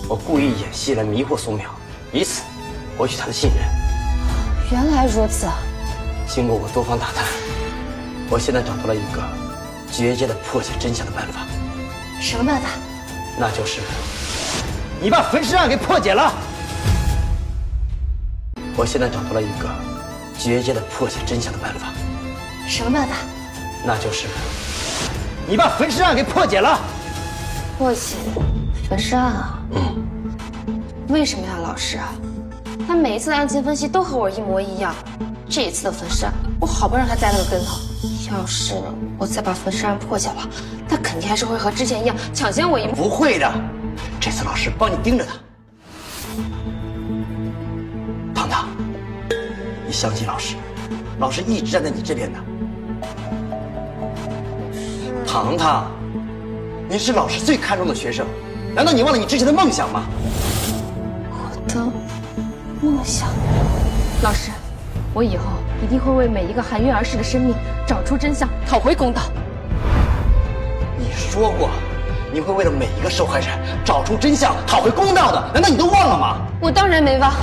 [SPEAKER 20] 我故意演戏来迷惑苏淼，以此博取她的信任。
[SPEAKER 2] 原来如此。
[SPEAKER 20] 经过我多方打探，我现在找到了一个绝佳的破解真相的办法。
[SPEAKER 2] 什么办法？
[SPEAKER 20] 那就是你把焚尸案给破解了。我现在找到了一个绝佳的破解真相的办法。
[SPEAKER 2] 什么办法？
[SPEAKER 20] 那就是你把焚尸案给破解了。
[SPEAKER 2] 破解焚尸案啊？为什么呀，老师？他每一次的案情分析都和我一模一样，这一次的焚尸案，我好不容易让他栽了个跟头。要是我再把焚尸案破解了，他肯定还是会和之前一样抢先我一步。
[SPEAKER 20] 不会的，这次老师帮你盯着他。糖糖，你相信老师，老师一直站在你这边的。糖糖，你是老师最看重的学生，难道你忘了你之前的梦想吗？
[SPEAKER 2] 我的梦想。老师，我以后一定会为每一个含冤而逝的生命找出真相，讨回公道。
[SPEAKER 20] 你说过，你会为了每一个受害人找出真相，讨回公道的，难道你都忘了吗？
[SPEAKER 2] 我当然没忘。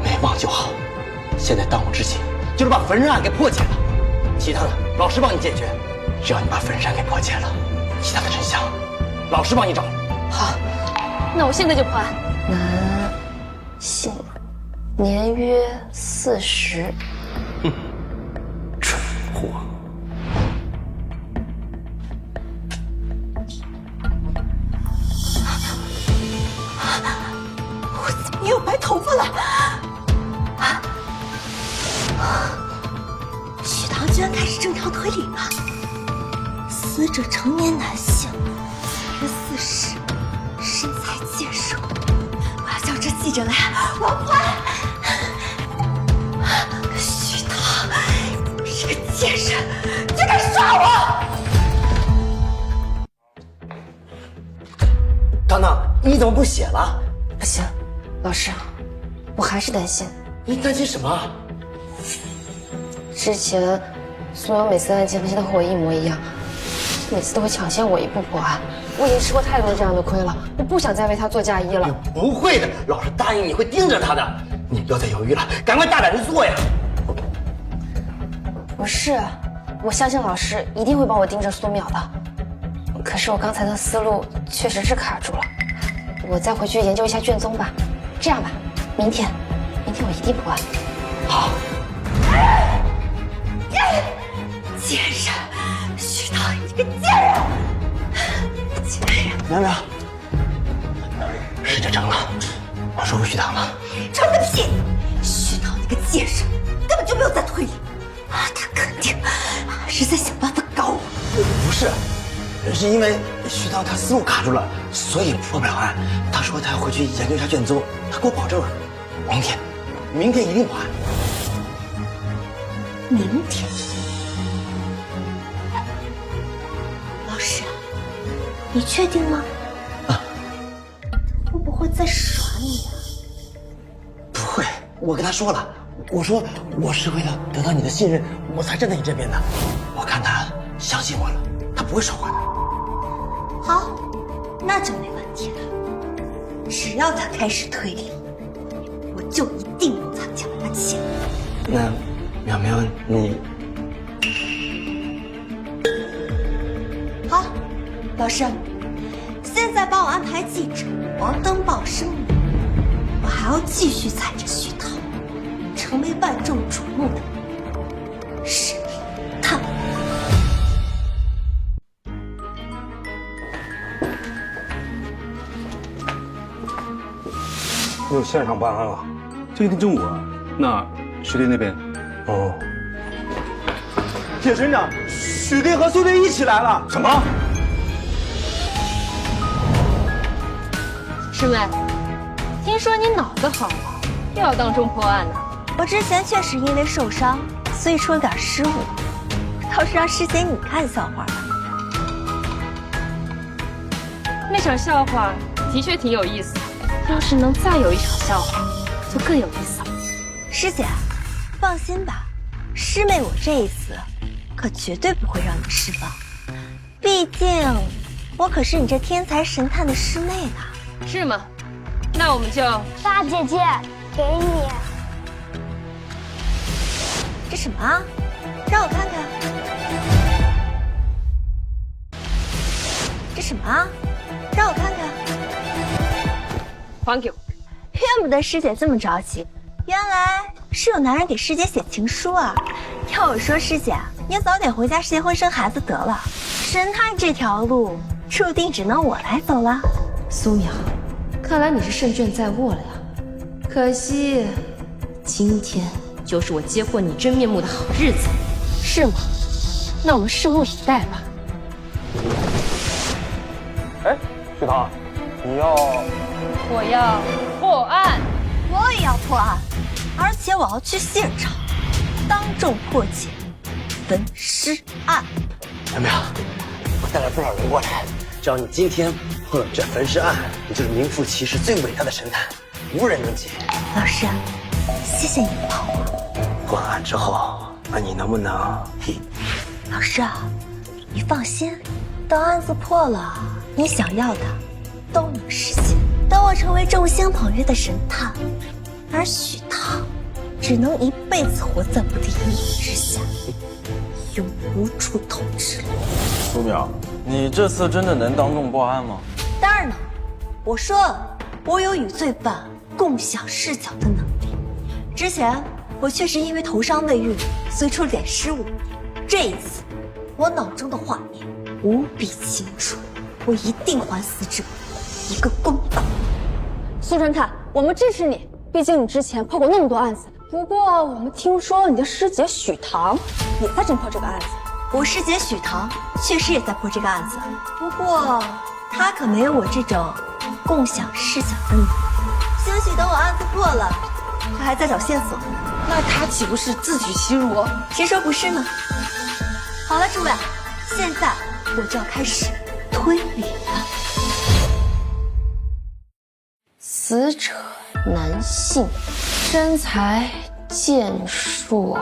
[SPEAKER 20] 没忘就好。现在当务之急就是把焚尸案给破解了，其他的老师帮你解决。只要你把焚尸案给破解了，其他的真相老师帮你找。
[SPEAKER 2] 好，那我现在就破案。男，姓，年约40。
[SPEAKER 20] 蠢货！
[SPEAKER 3] 我怎么又白头发了？许棠居然开始正常推理了。死者成年男性，约40，身材健硕。我要叫这记者来，我要破案。许棠是个贱人，竟敢杀我！
[SPEAKER 20] 糖糖，你怎么不写了？
[SPEAKER 2] 不行，老师，我还是担心。
[SPEAKER 20] 你担心什么？
[SPEAKER 2] 之前苏淼每次案情分析都和我一模一样，每次都会抢先我一步破案。我已经吃过太多这样的亏了，我不想再为他做嫁衣了。
[SPEAKER 20] 不会的，老师答应你会盯着他的。你不要再犹豫了，赶快大胆的做呀！
[SPEAKER 2] 不是，我相信老师一定会帮我盯着苏淼的。可是我刚才的思路确实是卡住了，我再回去研究一下卷宗吧。这样吧，明天我一定破案。
[SPEAKER 20] 好。
[SPEAKER 3] 贱人，许棠，你个贱人！贱人！
[SPEAKER 20] 苗苗，事就成了，我说服许棠了。
[SPEAKER 3] 成个屁！许棠那个贱人根本就没有在推理，他肯定是在想办法搞我。
[SPEAKER 20] 不是，是因为许棠她思路卡住了，所以破不了案。她说她要回去研究一下卷宗，她给我保证了，明天一定破案。
[SPEAKER 3] 明天？老师，你确定吗？会不会在耍你啊？
[SPEAKER 20] 不会，我跟他说了，我说我是为了得到你的信任，我才站在你这边的。我看他相信我了，他不会说谎的。
[SPEAKER 3] 好，那就没问题了。只要他开始推理，我就一定能参加他钱。
[SPEAKER 21] 那苗苗，你
[SPEAKER 3] 好，老师，现在帮我安排记者王登报声明，我还要继续踩着徐涛，成为万众瞩目的实力探。
[SPEAKER 7] 有现场办案了，这一天中午啊。那徐队那边？哦。
[SPEAKER 8] 铁船长，许队和苏队一起来了。
[SPEAKER 7] 什么？
[SPEAKER 5] 师妹，听说你脑子好了，又要当众破案呢？
[SPEAKER 3] 我之前确实因为受伤，所以出了点失误，倒是让师姐你看笑话吧。
[SPEAKER 5] 那场笑话的确挺有意思，要是能再有一场笑话，就更有意思了。
[SPEAKER 3] 师姐，放心吧，师妹我这一次可绝对不会让你失望，毕竟我可是你这天才神探的师妹呢。
[SPEAKER 5] 是吗？那我们就……
[SPEAKER 3] 大姐姐，给你。这什么啊？让我看看。这什么啊？让我看看。
[SPEAKER 5] 还给我。
[SPEAKER 3] 怨不得师姐这么着急，原来是有男人给师姐写情书啊。要我说，师姐，你早点回家结婚生孩子得了，神探这条路注定只能我来走了。
[SPEAKER 2] 苏淼，看来你是胜券在握了呀。可惜，今天就是我揭破你真面目的好日子。
[SPEAKER 5] 是吗？那我们拭目以待吧。
[SPEAKER 7] 哎，徐涛，你要？
[SPEAKER 5] 我要破案。
[SPEAKER 3] 我也要破案，而且我要去现场，当众破解焚尸案。
[SPEAKER 14] 苗苗，我带了不少人过来，只要你今天破了这焚尸案，你就是名副其实最伟大的神探，无人能及。
[SPEAKER 3] 老师，谢谢你的帮忙。
[SPEAKER 14] 破案之后，那你能不能？
[SPEAKER 3] 老师啊，你放心，等案子破了，你想要的都能实现。等我成为众星捧月的神探，而许涛只能一辈子活在我的阴影之下，永无出头之路。
[SPEAKER 21] 苏淼，你这次真的能当众破案吗？
[SPEAKER 3] 当然能，我说了，我有与罪犯共享视角的能力。之前我确实因为头伤未愈，所以出了点失误。这一次，我脑中的画面无比清楚，我一定还死者一个公道。
[SPEAKER 11] 苏侦探，我们支持你，毕竟你之前破过那么多案子。不过我们听说你的师姐许唐也在侦破这个案子。
[SPEAKER 3] 我师姐许唐确实也在破这个案子，不过她可没有我这种共享视角的能力。兴许等我案子破了，她还在找线索，那她岂不是自取其辱？谁说不是呢？好了，诸位，现在我就要开始推理了。
[SPEAKER 5] 死者男性，身材健硕，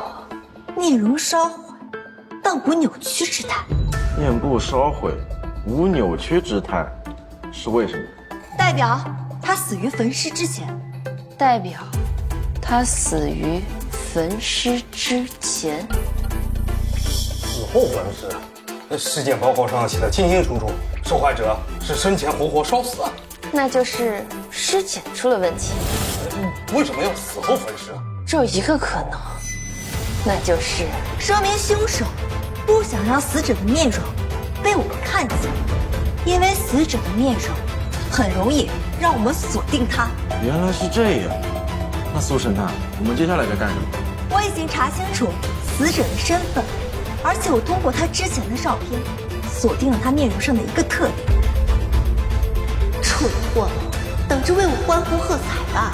[SPEAKER 3] 面容稍毁，但无扭曲之态。
[SPEAKER 21] 面部稍毁，无扭曲之态，是为什么？
[SPEAKER 3] 代表他死于焚尸之前。
[SPEAKER 5] 代表他死于焚尸之前。
[SPEAKER 14] 死后焚尸，那尸检报告上写的清清楚楚，受害者是生前活活烧死。
[SPEAKER 5] 那就是尸检出了问题。
[SPEAKER 14] 为什么要死后焚尸？
[SPEAKER 5] 只有一个可能，那就是
[SPEAKER 3] 说明凶手不想让死者的面容被我们看见，因为死者的面容很容易让我们锁定他。
[SPEAKER 21] 原来是这样。那苏神探，我们接下来该干什么？
[SPEAKER 3] 我已经查清楚死者的身份，而且我通过他之前的照片，锁定了他面容上的一个特点。蠢货们，等着为我欢呼喝彩吧！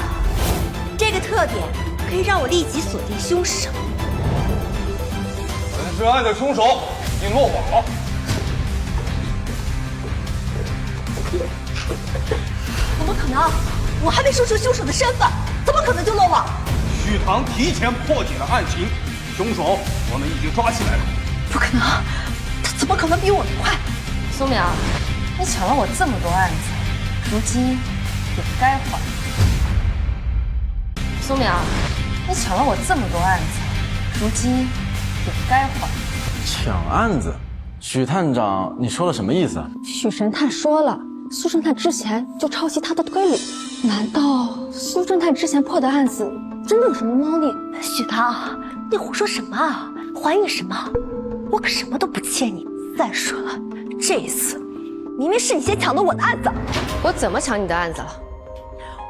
[SPEAKER 3] 这个特点可以让我立即锁定凶手。
[SPEAKER 7] 焚尸案的凶手已经落网了。
[SPEAKER 3] 怎么可能？我还没说出凶手的身份，怎么可能就落网？
[SPEAKER 7] 许唐提前破解了案情，凶手我们已经抓起来了。
[SPEAKER 3] 不可能，他怎么可能比我们快？
[SPEAKER 5] 苏淼，
[SPEAKER 2] 你抢了我这么多案子，如今也该还。苏淼，你抢了我这么多案子，如今也该还。
[SPEAKER 21] 抢案子？许探长，你说的什么意思啊？
[SPEAKER 11] 许神探说了，苏侦探之前就抄袭他的推理，难道苏侦探之前破的案子真的有什么猫腻？
[SPEAKER 3] 许唐，你胡说什么啊？还你什么？我可什么都不欠你。再说了，这一次明明是你先抢的我的案子。
[SPEAKER 2] 我怎么抢你的案子了？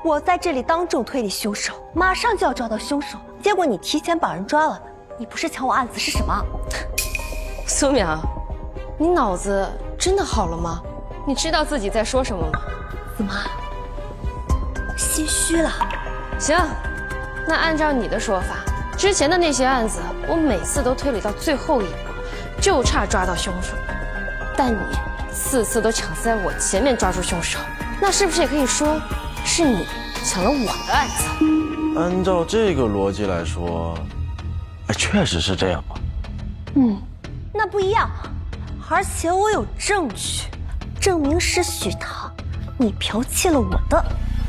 [SPEAKER 3] 我在这里当众推理凶手，马上就要抓到凶手，结果你提前把人抓了。你不是抢我案子是什么？
[SPEAKER 2] 苏淼，你脑子真的好了吗？你知道自己在说什么吗？
[SPEAKER 3] 怎么心虚了？
[SPEAKER 2] 行，那按照你的说法，之前的那些案子，我每次都推理到最后一步，就差抓到凶手。但你次次都抢在我前面抓住凶手，那是不是也可以说是你抢了我的案子？
[SPEAKER 21] 按照这个逻辑来说，确实是这样吧？
[SPEAKER 3] 那不一样，而且我有证据，证明是许唐，你剽窃了我的。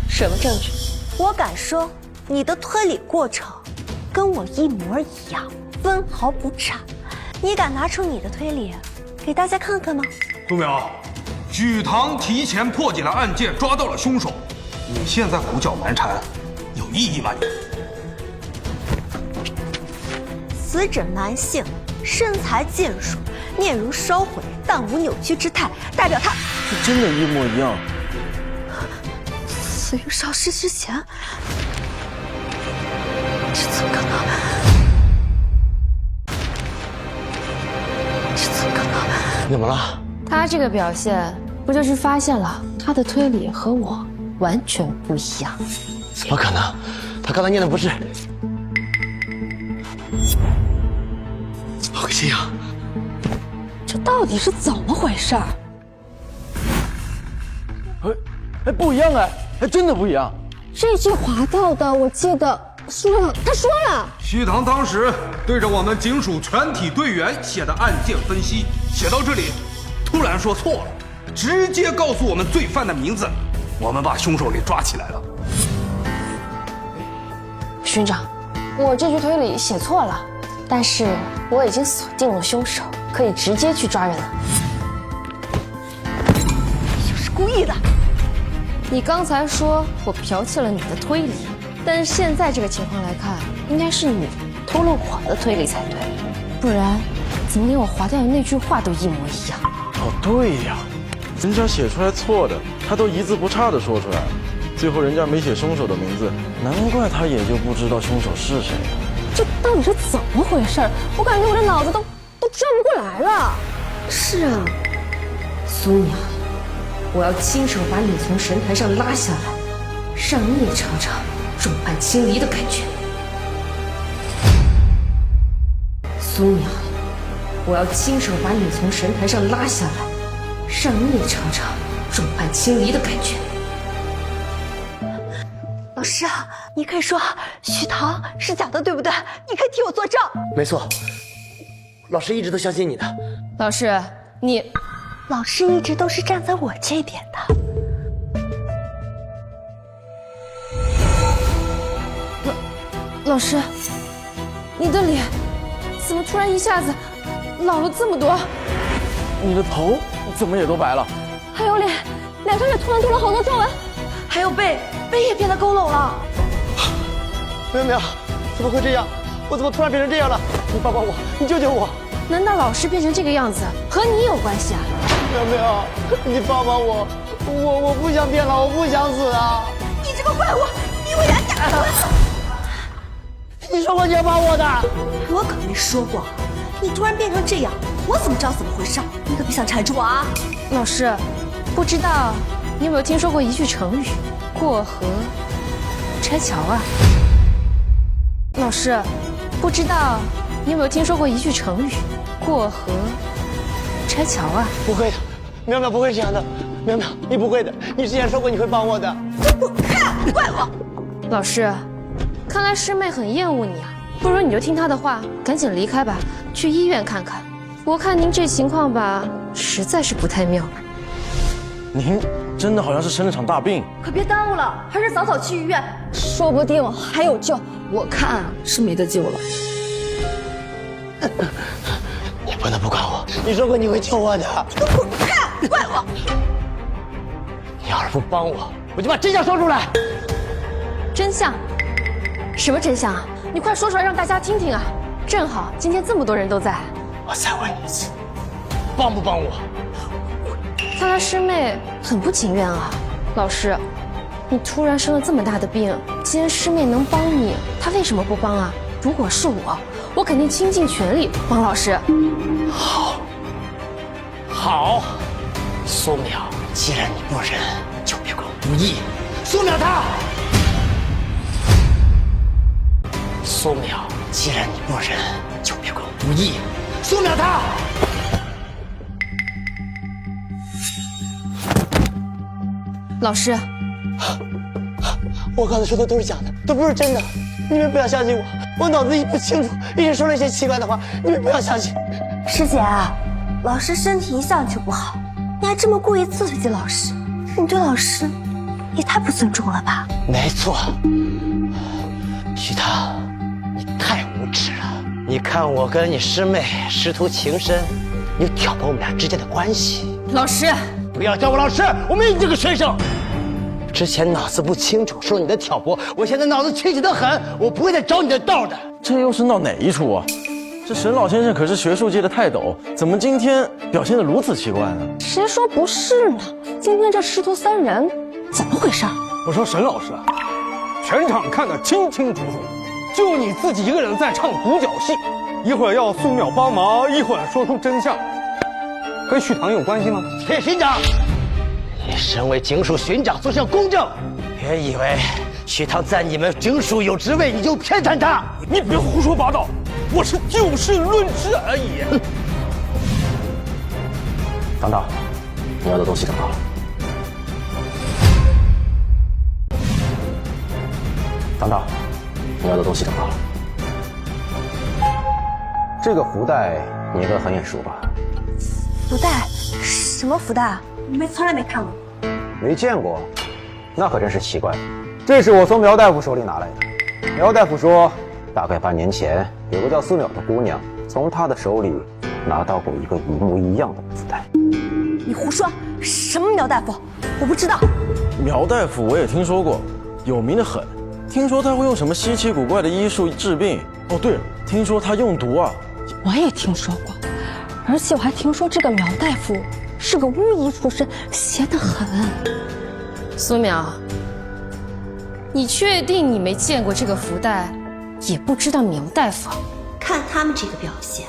[SPEAKER 2] 什么证据？
[SPEAKER 3] 我敢说，你的推理过程跟我一模一样，分毫不差。你敢拿出你的推理给大家看看吗？
[SPEAKER 9] 苏淼，许唐提前破解了案件，抓到了凶手，你现在胡搅蛮缠，有意义吗？你
[SPEAKER 3] 死者男性，身材健硕，面如烧毁，但无扭曲之态，代表他
[SPEAKER 21] 这真的一模一样。
[SPEAKER 3] 死于烧尸之前，这怎么可能？这怎么可能？
[SPEAKER 14] 怎么了？
[SPEAKER 2] 他这个表现，不就是发现了他的推理和我完全不一样？
[SPEAKER 14] 怎么可能？他刚才念的不是。好个信啊！
[SPEAKER 11] 这到底是怎么回事？
[SPEAKER 21] 不一样真的不一样。
[SPEAKER 11] 这句划到的，我记得苏侦探他说了，
[SPEAKER 9] 许唐当时对着我们警署全体队员写的案件分析，写到这里，突然说错了，直接告诉我们罪犯的名字，我们把凶手给抓起来了。
[SPEAKER 5] 巡长，我这句推理写错了，但是我已经锁定了凶手，可以直接去抓人了。
[SPEAKER 3] 就是故意的。
[SPEAKER 2] 你刚才说我剽窃了你的推理，但是现在这个情况来看，应该是你偷了我的推理才对，不然怎么连我划掉的那句话都一模一样？
[SPEAKER 21] 对呀，人家写出来错的，他都一字不差的说出来，最后人家没写凶手的名字，难怪他也就不知道凶手是谁了。
[SPEAKER 11] 这到底是怎么回事？我感觉我这脑子都转不过来了。
[SPEAKER 2] 是啊，苏淼，我要亲手把你从神坛上拉下来，让你也尝尝众叛亲离的感觉。苏淼，我要亲手把你从神坛上拉下来，让你也尝尝众叛亲离的感觉。
[SPEAKER 3] 老师，你可以说许唐是假的，对不对？你可以替我作证。
[SPEAKER 14] 没错，老师一直都相信你的。
[SPEAKER 2] 老师，你……
[SPEAKER 3] 老师一直都是站在我这边的。
[SPEAKER 5] 老师，你的脸怎么突然一下子老了这么多？
[SPEAKER 21] 你的头怎么也都白了？
[SPEAKER 11] 还有脸上也突然多了好多皱纹，
[SPEAKER 3] 还有背也变得佝偻了。
[SPEAKER 14] 淼，怎么会这样？我怎么突然变成这样了？你帮帮我，你救救我！
[SPEAKER 2] 难道老师变成这个样子和你有关系啊？
[SPEAKER 14] 淼，你帮帮我，我不想变老，我不想死啊！
[SPEAKER 3] 你这个怪物，你为俺假的！
[SPEAKER 14] 你说过你要帮我的，
[SPEAKER 3] 我可没说过。你突然变成这样，我怎么知道怎么回事？你可别想缠住我啊！
[SPEAKER 2] 老师，不知道你有没有听说过一句成语“过河拆桥”啊？老师，不知道你有没有听说过一句成语“过河拆桥”啊？
[SPEAKER 14] 不会的，淼不会这样的，淼，你不会的，你之前说过你会帮我的。
[SPEAKER 3] 滚开，怪物！
[SPEAKER 2] 老师，看来师妹很厌恶你啊，不如你就听她的话，赶紧离开吧，去医院看看。我看您这情况吧，实在是不太妙。
[SPEAKER 21] 您真的好像是生了场大病，
[SPEAKER 11] 可别耽误了，还是早早去医院，说不定还有救。
[SPEAKER 2] 我看是没得救了。
[SPEAKER 14] 你不能不管我，你说过你会救我的。
[SPEAKER 11] 滚开！怪我！
[SPEAKER 14] 你要是不帮我，我就把真相说出来。
[SPEAKER 5] 真相？什么真相啊？你快说出来让大家听听啊！正好今天这么多人都在。
[SPEAKER 14] 我再问你一次，帮不帮我？
[SPEAKER 5] 看来师妹很不情愿啊。老师，你突然生了这么大的病，既然师妹能帮你，她为什么不帮啊？如果是我肯定倾尽全力帮老师。
[SPEAKER 14] 好，苏淼，既然你不仁，就别怪我不义。苏淼他，苏淼，既然你不仁，就别怪我不义。苏淼他。
[SPEAKER 5] 老师，
[SPEAKER 14] 我刚才说的都是假的，都不是真的，你们不要相信我，我脑子里不清楚，一直说了一些奇怪的话，你们不要相信。
[SPEAKER 3] 师姐啊，老师身体一向就不好，你还这么故意刺激老师，你对老师也太不尊重了吧？
[SPEAKER 14] 没错，徐涛，你太无耻了！你看我跟你师妹师徒情深，你挑拨我们俩之间的关系。
[SPEAKER 5] 老师，
[SPEAKER 14] 不要叫我老师，我没你这个学生。之前脑子不清楚，受你的挑拨，我现在脑子清醒得很，我不会再找你的道的。
[SPEAKER 21] 这又是闹哪一出啊？这沈老先生可是学术界的泰斗，怎么今天表现得如此奇怪呢？
[SPEAKER 11] 谁说不是呢？今天这师徒三人怎么回事？
[SPEAKER 7] 我说沈老师，全场看得清清楚楚，就你自己一个人在唱独角戏，一会儿要苏淼帮忙，一会儿说出真相，跟许唐有关系吗？
[SPEAKER 14] 铁巡长，你身为警署巡长，做事要公正，别以为许唐在你们警署有职位，你就偏袒他。
[SPEAKER 7] 你别胡说八道，我是就事论事而已。
[SPEAKER 20] 唐导，你要的东西整好了。唐导，你要的东西整好了。这个福袋你应该很眼熟吧？
[SPEAKER 3] 福袋？什么福袋？从来没看过。
[SPEAKER 20] 没见过，那可真是奇怪。这是我从苗大夫手里拿来的。苗大夫说，大概8年前，有个叫苏淼的姑娘从他的手里拿到过一个一模一样的福袋。
[SPEAKER 3] 你胡说！什么苗大夫？我不知道。
[SPEAKER 21] 苗大夫我也听说过，有名的很。听说他会用什么稀奇古怪的医术治病。哦，对了，听说他用毒啊。
[SPEAKER 11] 我也听说过，而且我还听说这个苗大夫是个巫医出身，邪得很。
[SPEAKER 5] 苏淼，你确定你没见过这个福袋，也不知道苗大夫？
[SPEAKER 3] 看他们这个表现，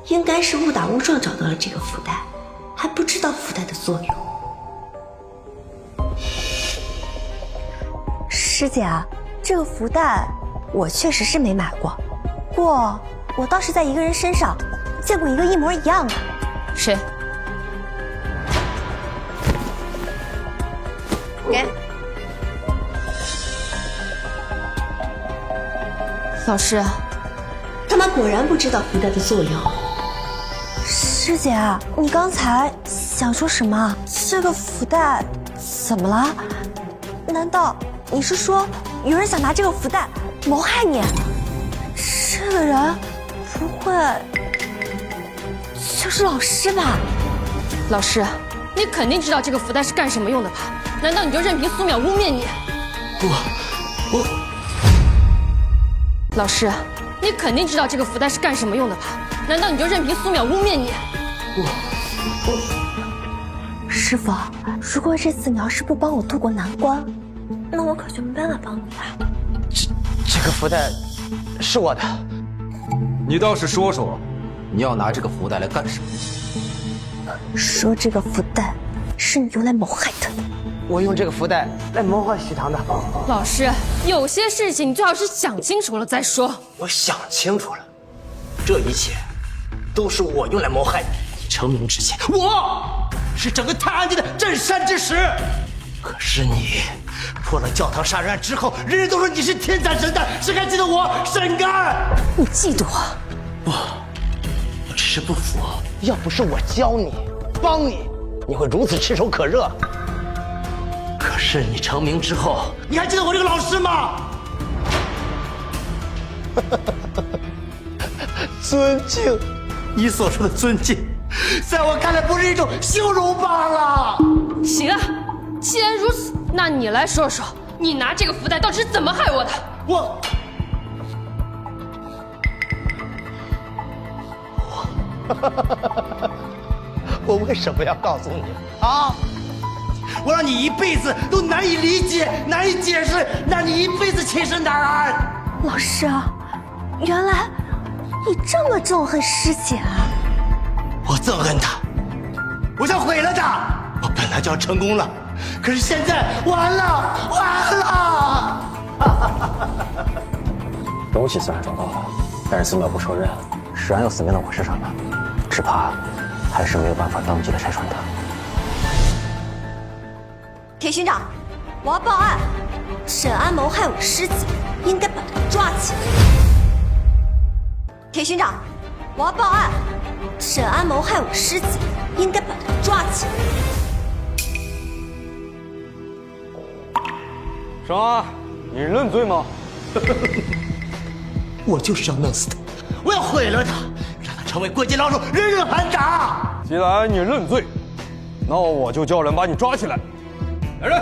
[SPEAKER 3] 应该是误打误撞找到了这个福袋，还不知道福袋的作用。师姐啊，这个福袋我确实是没买过，不过我倒是在一个人身上见过一个一模一样的。
[SPEAKER 5] 谁？给。老师，
[SPEAKER 3] 他们果然不知道福袋的作用。师姐啊，你刚才想说什么？这个福袋怎么了？难道你是说有人想拿这个福袋谋害你？这个人不会就是老师吧？
[SPEAKER 5] 老师，你肯定知道这个福袋是干什么用的吧？难道你就任凭苏淼污蔑你？
[SPEAKER 14] 我。
[SPEAKER 5] 老师，你肯定知道这个福袋是干什么用的吧？难道你就任凭苏淼污蔑你？
[SPEAKER 3] 师傅，如果这次你要是不帮我渡过难关，那我可就没办法帮你了。
[SPEAKER 14] 这个福袋是我的。
[SPEAKER 19] 你倒是说说，
[SPEAKER 20] 你要拿这个福袋来干什么？
[SPEAKER 3] 说这个福袋是你用来谋害他的。
[SPEAKER 14] 我用这个福袋来谋害许唐的。
[SPEAKER 5] 老师，有些事情你最好是想清楚了再说。
[SPEAKER 14] 我想清楚了，这一切都是我用来谋害你。成名之前，我是整个太安界的镇山之石。可是你破了教堂杀人案之后，人人都说你是天才神探，谁还记得我沈干？
[SPEAKER 5] 你嫉妒我？
[SPEAKER 14] 不，我只是不服。要不是我教你、帮你，你会如此炙手可热。可是你成名之后，你还记得我这个老师吗？尊敬，你所说的尊敬，在我看来不是一种羞辱罢了。
[SPEAKER 2] 行啊，既然如此，那你来说说，你拿这个福袋到底是怎么害我的？
[SPEAKER 14] 我为什么要告诉你啊？我让你一辈子都难以理解、难以解释，让你一辈子寝食难安。
[SPEAKER 3] 老师，原来你这么憎恨师姐啊！
[SPEAKER 14] 我憎恨她，我想毁了她。我本来就要成功了，可是现在完了！
[SPEAKER 20] 东西虽然找到了，但是寺庙不承认，石安又死命在我身上了，只怕还是没有办法当即的拆穿他。
[SPEAKER 3] 铁巡长，我要报案，沈安谋害我师姐，应该把他抓起来。铁巡长，我要报案，沈安谋害我师姐，应该把他抓起来。
[SPEAKER 10] 沈安，你认罪吗？
[SPEAKER 14] 我就是要弄死他，我要毁了他，让他成为过街老鼠，人人喊打。
[SPEAKER 10] 既然你认罪，那我就叫人把你抓起来。来人！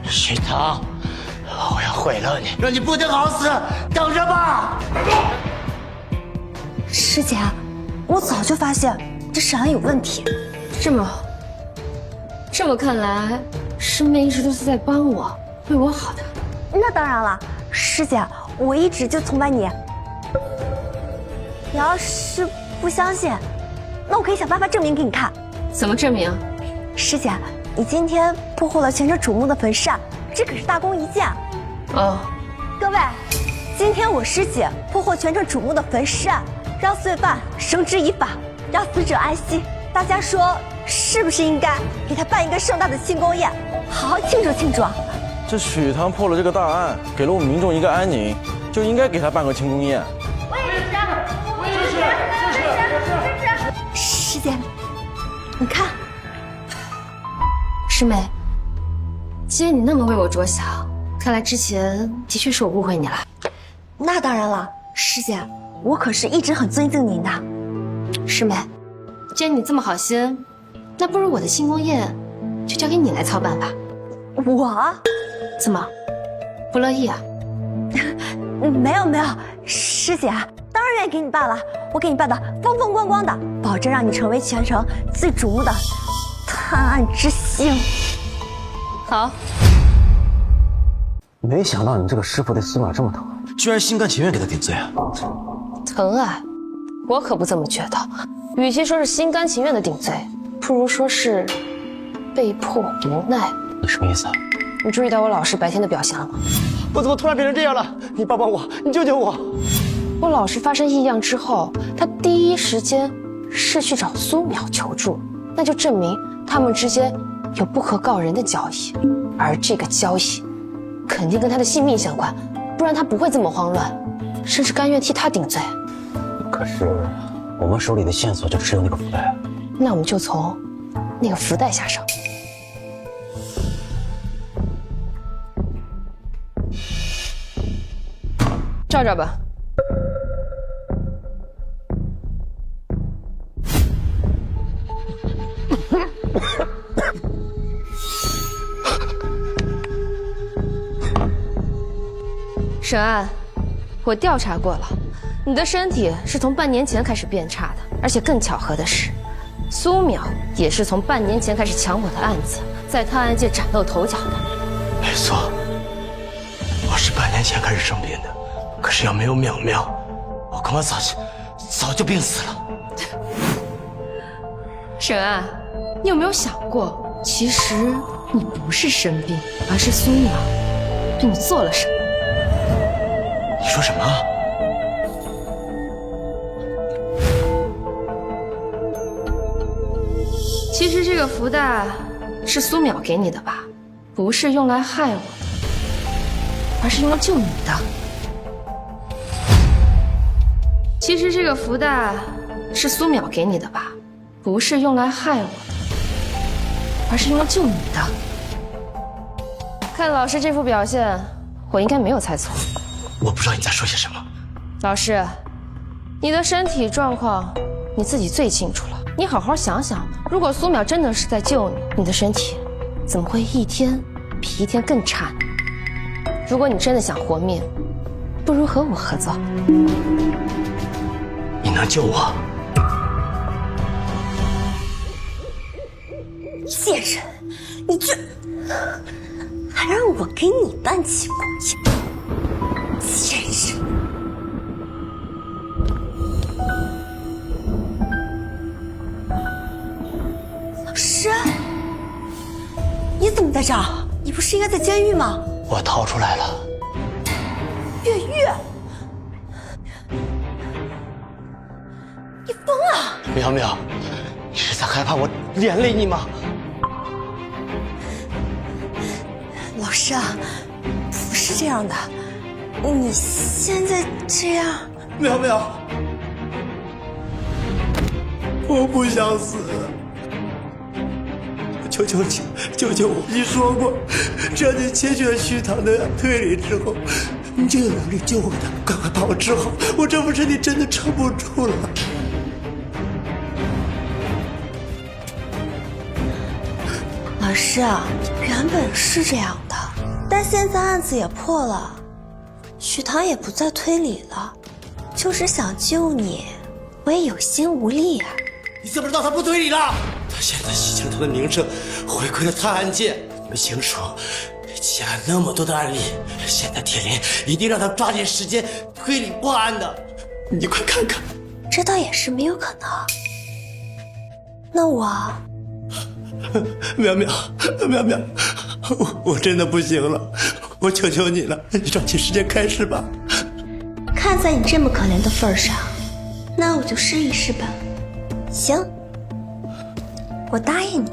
[SPEAKER 14] 徐腾，我要毁了你，让你不得好死，等着吧！
[SPEAKER 3] 师姐，我早就发现这沈安有问题。
[SPEAKER 2] 这么看来，师妹一直都是在帮我，为我好的。
[SPEAKER 3] 那当然了，师姐，我一直就崇拜你。你要是不相信，那我可以想办法证明给你看。
[SPEAKER 2] 怎么证明？
[SPEAKER 3] 师姐，你今天破获了全城瞩目的焚尸案，这可是大功一件。
[SPEAKER 2] 哦，
[SPEAKER 3] 各位，今天我师姐破获全城瞩目的焚尸案，让罪犯绳之以法，让死者安息。大家说是不是应该给他办一个盛大的庆功宴，好好庆祝庆祝？
[SPEAKER 21] 这许唐破了这个大案，给了我们民众一个安宁，就应该给他办个庆功宴。
[SPEAKER 3] 师姐，你看，
[SPEAKER 2] 师妹，既然你那么为我着想，看来之前的确是我误会你了。
[SPEAKER 3] 那当然了，师姐，我可是一直很尊敬您的。
[SPEAKER 2] 师妹，既然你这么好心，那不如我的庆功宴就交给你来操办吧。
[SPEAKER 3] 我？
[SPEAKER 2] 怎么，不乐意啊？
[SPEAKER 3] 没有，师姐，当然愿意给你办了，我给你办的风风光光的，保证让你成为全城最瞩目的探案之星。
[SPEAKER 2] 好。
[SPEAKER 20] 没想到你这个师傅对司马这么疼，
[SPEAKER 14] 居然心甘情愿给他顶罪啊！
[SPEAKER 2] 疼啊，我可不这么觉得。与其说是心甘情愿的顶罪，不如说是被迫无奈。
[SPEAKER 20] 你什么意思啊？
[SPEAKER 2] 你注意到我老师白天的表现了吗？
[SPEAKER 14] 我怎么突然变成这样了？你帮帮我，你救救我！
[SPEAKER 2] 我老师发生异样之后，他第一时间是去找苏淼求助，那就证明他们之间有不可告人的交易，而这个交易肯定跟他的性命相关，不然他不会这么慌乱，甚至甘愿替他顶罪。
[SPEAKER 20] 可是我们手里的线索就只有那个福袋。
[SPEAKER 2] 那我们就从那个福袋下手。照照吧。沈安，我调查过了，你的身体是从半年前开始变差的，而且更巧合的是，苏淼也是从半年前开始抢我的案子，在探案界崭露头角的。
[SPEAKER 14] 没错，我是半年前开始生病的，可是要没有淼淼，我恐怕早就病死了。
[SPEAKER 2] 沈安，你有没有想过，其实你不是生病，而是苏淼对你做了什么？
[SPEAKER 14] 你说什么？
[SPEAKER 2] 其实这个福袋是苏淼给你的吧？不是用来害我的，而是用来救你的。其实这个福袋是苏淼给你的吧？不是用来害我的，而是用来救你的。看老师这副表现，我应该没有猜错。
[SPEAKER 14] 我不知道你在说些什么。
[SPEAKER 2] 老师，你的身体状况你自己最清楚了。你好好想想，如果苏淼真的是在救你，你的身体怎么会一天比一天更差？如果你真的想活命，不如和我合作。
[SPEAKER 14] 你能救我？
[SPEAKER 3] 贱人，你这还让我给你办起公演，贱人！老师，你怎么在这儿？你不是应该在监狱吗？
[SPEAKER 14] 我逃出来了。
[SPEAKER 3] 越狱？你疯了！
[SPEAKER 14] 淼淼，你是在害怕我连累你吗？
[SPEAKER 3] 老师啊，不是这样的，你现在这样……
[SPEAKER 14] 淼淼，我不想死，求求你救救我！你说过，只要你解决徐棠的推理之后，你就有能力救我的。快快把我治好！我这副身体真的撑不住了。
[SPEAKER 3] 老师啊，原本是这样的，但现在案子也破了，许棠也不再推理了，就是想救你，我也有心无力啊。
[SPEAKER 14] 你怎么知道他不推理了？他现在洗清他的名声，回归了探案界。你们清楚，结案那么多的案例，现在铁林一定让他抓紧时间推理破案的。你快看看，
[SPEAKER 3] 这倒也是没有可能。那我……
[SPEAKER 14] 淼淼，淼淼，我真的不行了，我求求你了，你抓紧时间开始吧。
[SPEAKER 3] 看在你这么可怜的份上，那我就试一试吧。行，我答应你。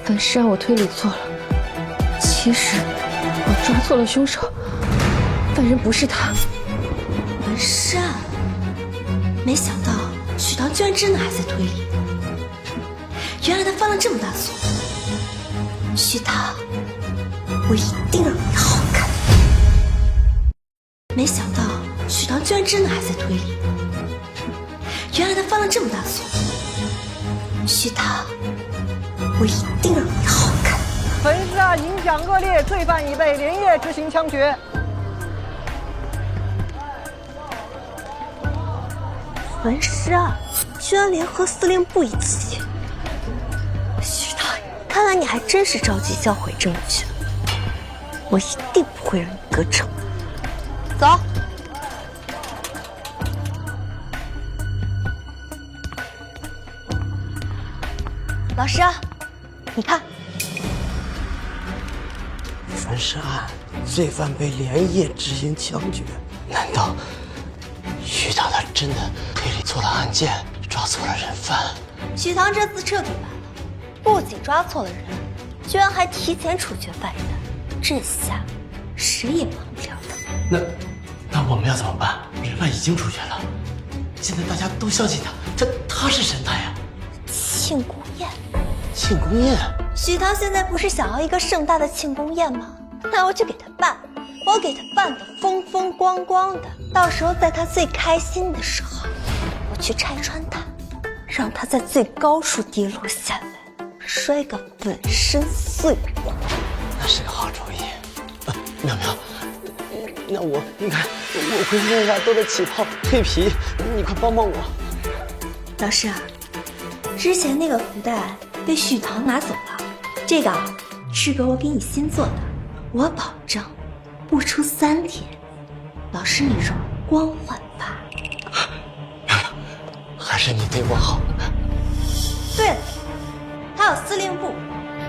[SPEAKER 2] 本是让我推理错了，其实我抓错了凶手，犯人不是他。
[SPEAKER 3] 本是啊，没想到许棠居然真的还在推理，原来他犯了这么大错。许棠，我一定让你好看。没想到许棠居然真的还在推理，原来他犯了这么大错。许棠，我一定让你好看。
[SPEAKER 1] 本市案影响恶劣，罪犯已被连夜执行枪决。
[SPEAKER 3] 文师啊，居然联合司令部一起。许棠，看来你还真是着急销毁证据。我一定不会让你得逞。走。老师，你看，
[SPEAKER 14] 焚尸案，罪犯被连夜执行枪决。难道徐棠他真的推理错了案件，抓错了人犯？
[SPEAKER 3] 许棠这次彻底完了，不仅抓错了人，居然还提前处决犯人，这下谁也帮不了他。
[SPEAKER 14] 那我们要怎么办？人犯已经处决了，现在大家都相信他是神探呀。
[SPEAKER 3] 庆功宴。
[SPEAKER 14] 庆功宴？
[SPEAKER 3] 许棠现在不是想要一个盛大的庆功宴吗？那我就给他办，我给他办得风风光光的，到时候在他最开心的时候，我去拆穿他，让他在最高处跌落下来，摔个粉身碎骨。
[SPEAKER 14] 那是个好主意。淼淼，那你看我会面上都在起泡蜕皮，你快帮帮我。
[SPEAKER 3] 老师啊，之前那个福袋被许棠拿走了，这个是个我给你新做的，我保证不出3天，老师你容光焕发。
[SPEAKER 14] 还是你对我好。
[SPEAKER 3] 对了，还有司令部，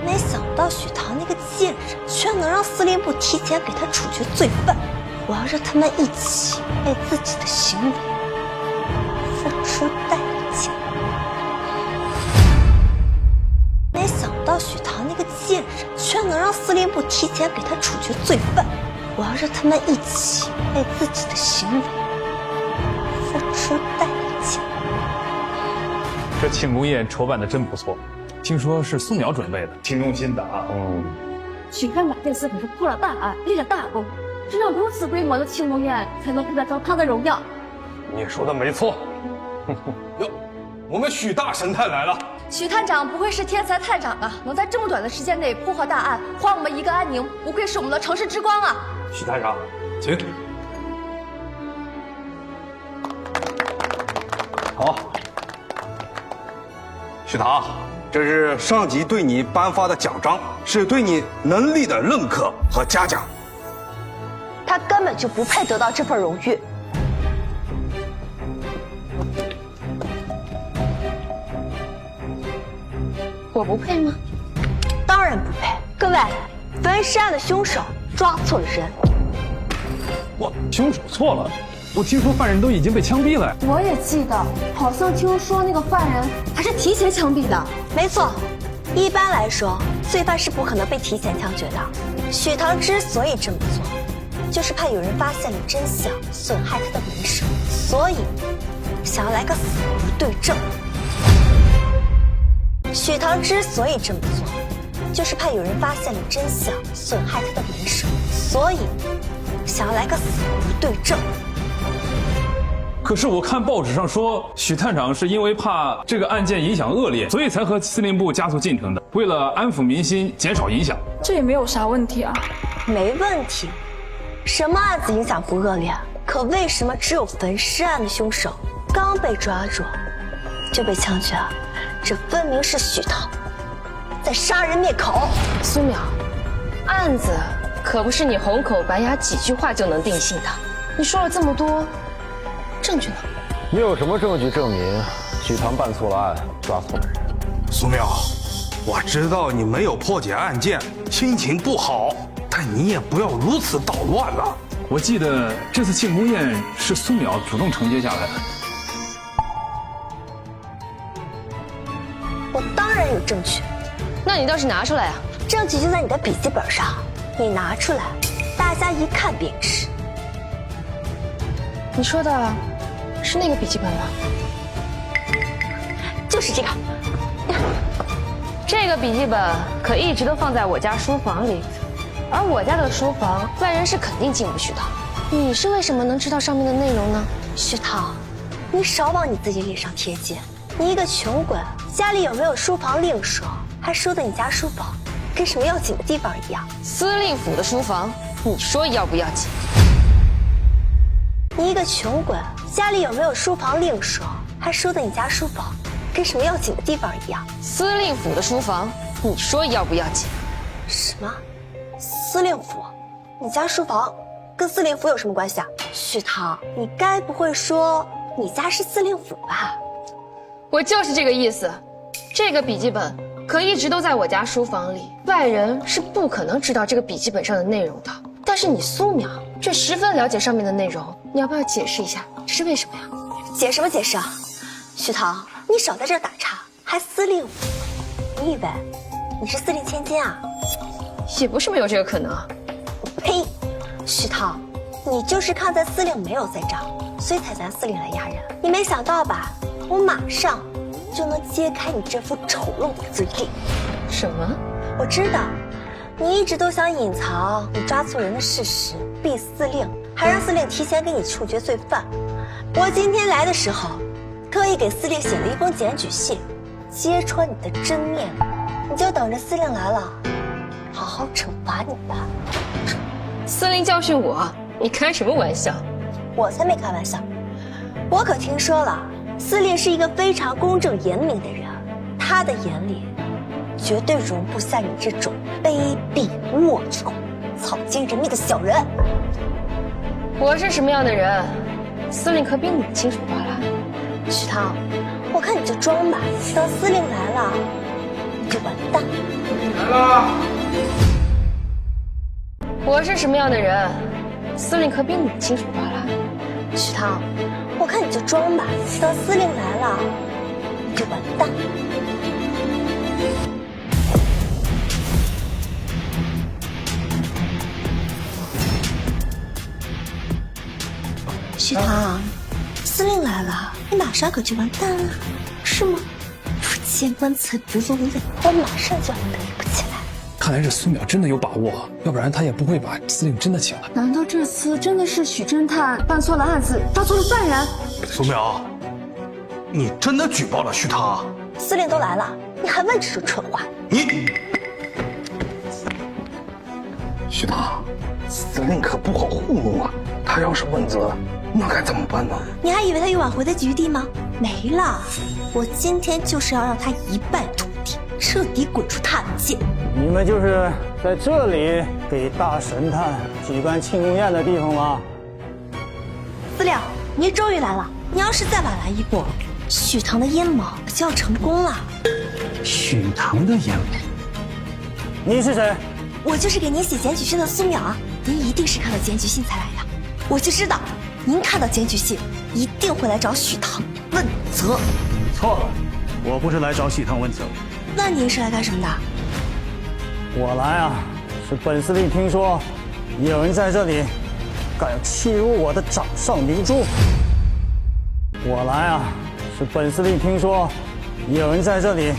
[SPEAKER 3] 没想到许棠那个贱人居然能让司令部提前给他处决罪犯，我要让他们一起为自己的行为付出代价。贱人居然能让司令部提前给他处决罪犯！我要让他们一起为自己的行为付出代价。
[SPEAKER 6] 这庆功宴筹办的真不错，听说是苏淼准备的，挺用心的啊。
[SPEAKER 11] 许探长这次可是破了大案，立了大功，只有如此规模的庆功宴才能配得上他的荣耀。
[SPEAKER 9] 你说的没错。哟，我们许大神探来了。
[SPEAKER 11] 许探长不愧是天才探长啊，能在这么短的时间内破获大案，还我们一个安宁，不愧是我们的城市之光啊！
[SPEAKER 9] 许探长，请。好，许唐，这是上级对你颁发的奖章，是对你能力的认可和嘉奖。
[SPEAKER 3] 他根本就不配得到这份荣誉。
[SPEAKER 5] 我不配吗？
[SPEAKER 3] 当然不配。各位，焚尸案的凶手抓错了人。
[SPEAKER 6] 哇，凶手错了。我听说犯人都已经被枪毙了。
[SPEAKER 11] 我也记得，好像听说那个犯人还是提前枪毙的。
[SPEAKER 3] 没错，一般来说，罪犯是不可能被提前枪决的。许唐之所以这么做，就是怕有人发现了真相，损害他的名声，所以想要来个死无对证。许唐之所以这么做，就是怕有人发现了真相，损害他的名声，所以想要来个死无对证。
[SPEAKER 6] 可是我看报纸上说，许探长是因为怕这个案件影响恶劣，所以才和司令部加速进程的，为了安抚民心，减少影响。
[SPEAKER 11] 这也没有啥问题啊。
[SPEAKER 3] 没问题，什么案子影响不恶劣？可为什么只有焚尸案的凶手刚被抓住就被枪决？这分明是许唐在杀人灭口。
[SPEAKER 5] 苏淼，案子可不是你红口白牙几句话就能定性的。你说了这么多，证据呢？
[SPEAKER 21] 没有什么证据证明许唐办错了案，抓错了人。
[SPEAKER 9] 苏淼，我知道你没有破解案件，心情不好，但你也不要如此捣乱了。
[SPEAKER 6] 我记得这次庆功宴是苏淼主动承接下来的。
[SPEAKER 3] 我当然有证据。
[SPEAKER 5] 那你倒是拿出来啊！
[SPEAKER 3] 证据就在你的笔记本上，你拿出来，大家一看便知。
[SPEAKER 5] 你说的是那个笔记本吗？
[SPEAKER 3] 就是这个。
[SPEAKER 5] 这个笔记本可一直都放在我家书房里，而我家的书房外人是肯定进不去的。你是为什么能知道上面的内容呢？
[SPEAKER 3] 许唐，你少往你自己脸上贴金。你一个穷鬼，家里有没有书房另说，还说的你家书房跟什么要紧的地方一样。
[SPEAKER 5] 司令府的书房，你说要不要紧？
[SPEAKER 3] 你一个穷鬼，家里有没有书房另说，还说的你家书房跟什么要紧的地方一样。
[SPEAKER 5] 司令府的书房，你说要不要紧？
[SPEAKER 3] 什么？司令府？你家书房跟司令府有什么关系啊？许唐，你该不会说你家是司令府吧？
[SPEAKER 5] 我就是这个意思。这个笔记本可一直都在我家书房里，外人是不可能知道这个笔记本上的内容的。但是你苏淼却十分了解上面的内容，你要不要解释一下这是为什么呀？
[SPEAKER 3] 解什么解释啊？许唐，你少在这儿打岔，还司令府？你以为你是司令千金啊？
[SPEAKER 5] 也不是没有这个可能。
[SPEAKER 3] 呸！许唐，你就是看在司令没有在场，所以才咱司令来压人。你没想到吧？我马上就能揭开你这副丑陋的嘴脸。
[SPEAKER 5] 什么？
[SPEAKER 3] 我知道，你一直都想隐藏你抓错人的事实，逼司令，还让司令提前给你处决罪犯。我今天来的时候，特意给司令写了一封检举信，揭穿你的真面目。你就等着司令来了，好好惩罚你吧。
[SPEAKER 5] 司令教训我？你开什么玩笑？
[SPEAKER 3] 我才没开玩笑，我可听说了。司令是一个非常公正严明的人，他的眼里绝对容不下你这种卑鄙龌龊、草菅人命的小人。
[SPEAKER 5] 我是什么样的人，司令可比你清楚罢了。
[SPEAKER 3] 许唐，我看你就装吧，等司令来了，你就完蛋。
[SPEAKER 9] 来了。
[SPEAKER 5] 我是什么样的人，司令可比你清楚罢了。
[SPEAKER 3] 许唐，我看你就装吧，等司令来了，你就完蛋。许唐，司令来了，你马上可就完蛋了，是吗？不见棺材不落泪，我马上就要背不起来。
[SPEAKER 6] 看来这苏淼真的有把握，要不然他也不会把司令真的请来。
[SPEAKER 11] 难道这次真的是许侦探办错了案子，抓错了犯人？
[SPEAKER 9] 苏淼，你真的举报了许唐？
[SPEAKER 3] 司令都来了，你还问这种蠢话？
[SPEAKER 9] 许唐，司令可不好糊弄啊！他要是问责，那该怎么办呢？
[SPEAKER 3] 你还以为他有挽回的余地吗？没了！我今天就是要让他一败涂地，彻底滚出踏界。
[SPEAKER 13] 你们就是在这里给大神探举办庆功宴的地方吗？
[SPEAKER 3] 司令，你终于来了！你要是再晚来一步，许唐的阴谋就要成功了。
[SPEAKER 13] 许唐的阴谋？你是谁？
[SPEAKER 3] 我就是给您写检举信的苏淼啊！您一定是看到检举信才来的，我就知道，您看到检举信一定会来找许唐问责。
[SPEAKER 13] 错了，我不是来找许唐问责。
[SPEAKER 3] 那您是来干什么的？
[SPEAKER 13] 我来啊，是本司令听说有人在这里敢欺辱我的掌上明珠。我来啊，是本司令听说有人在这里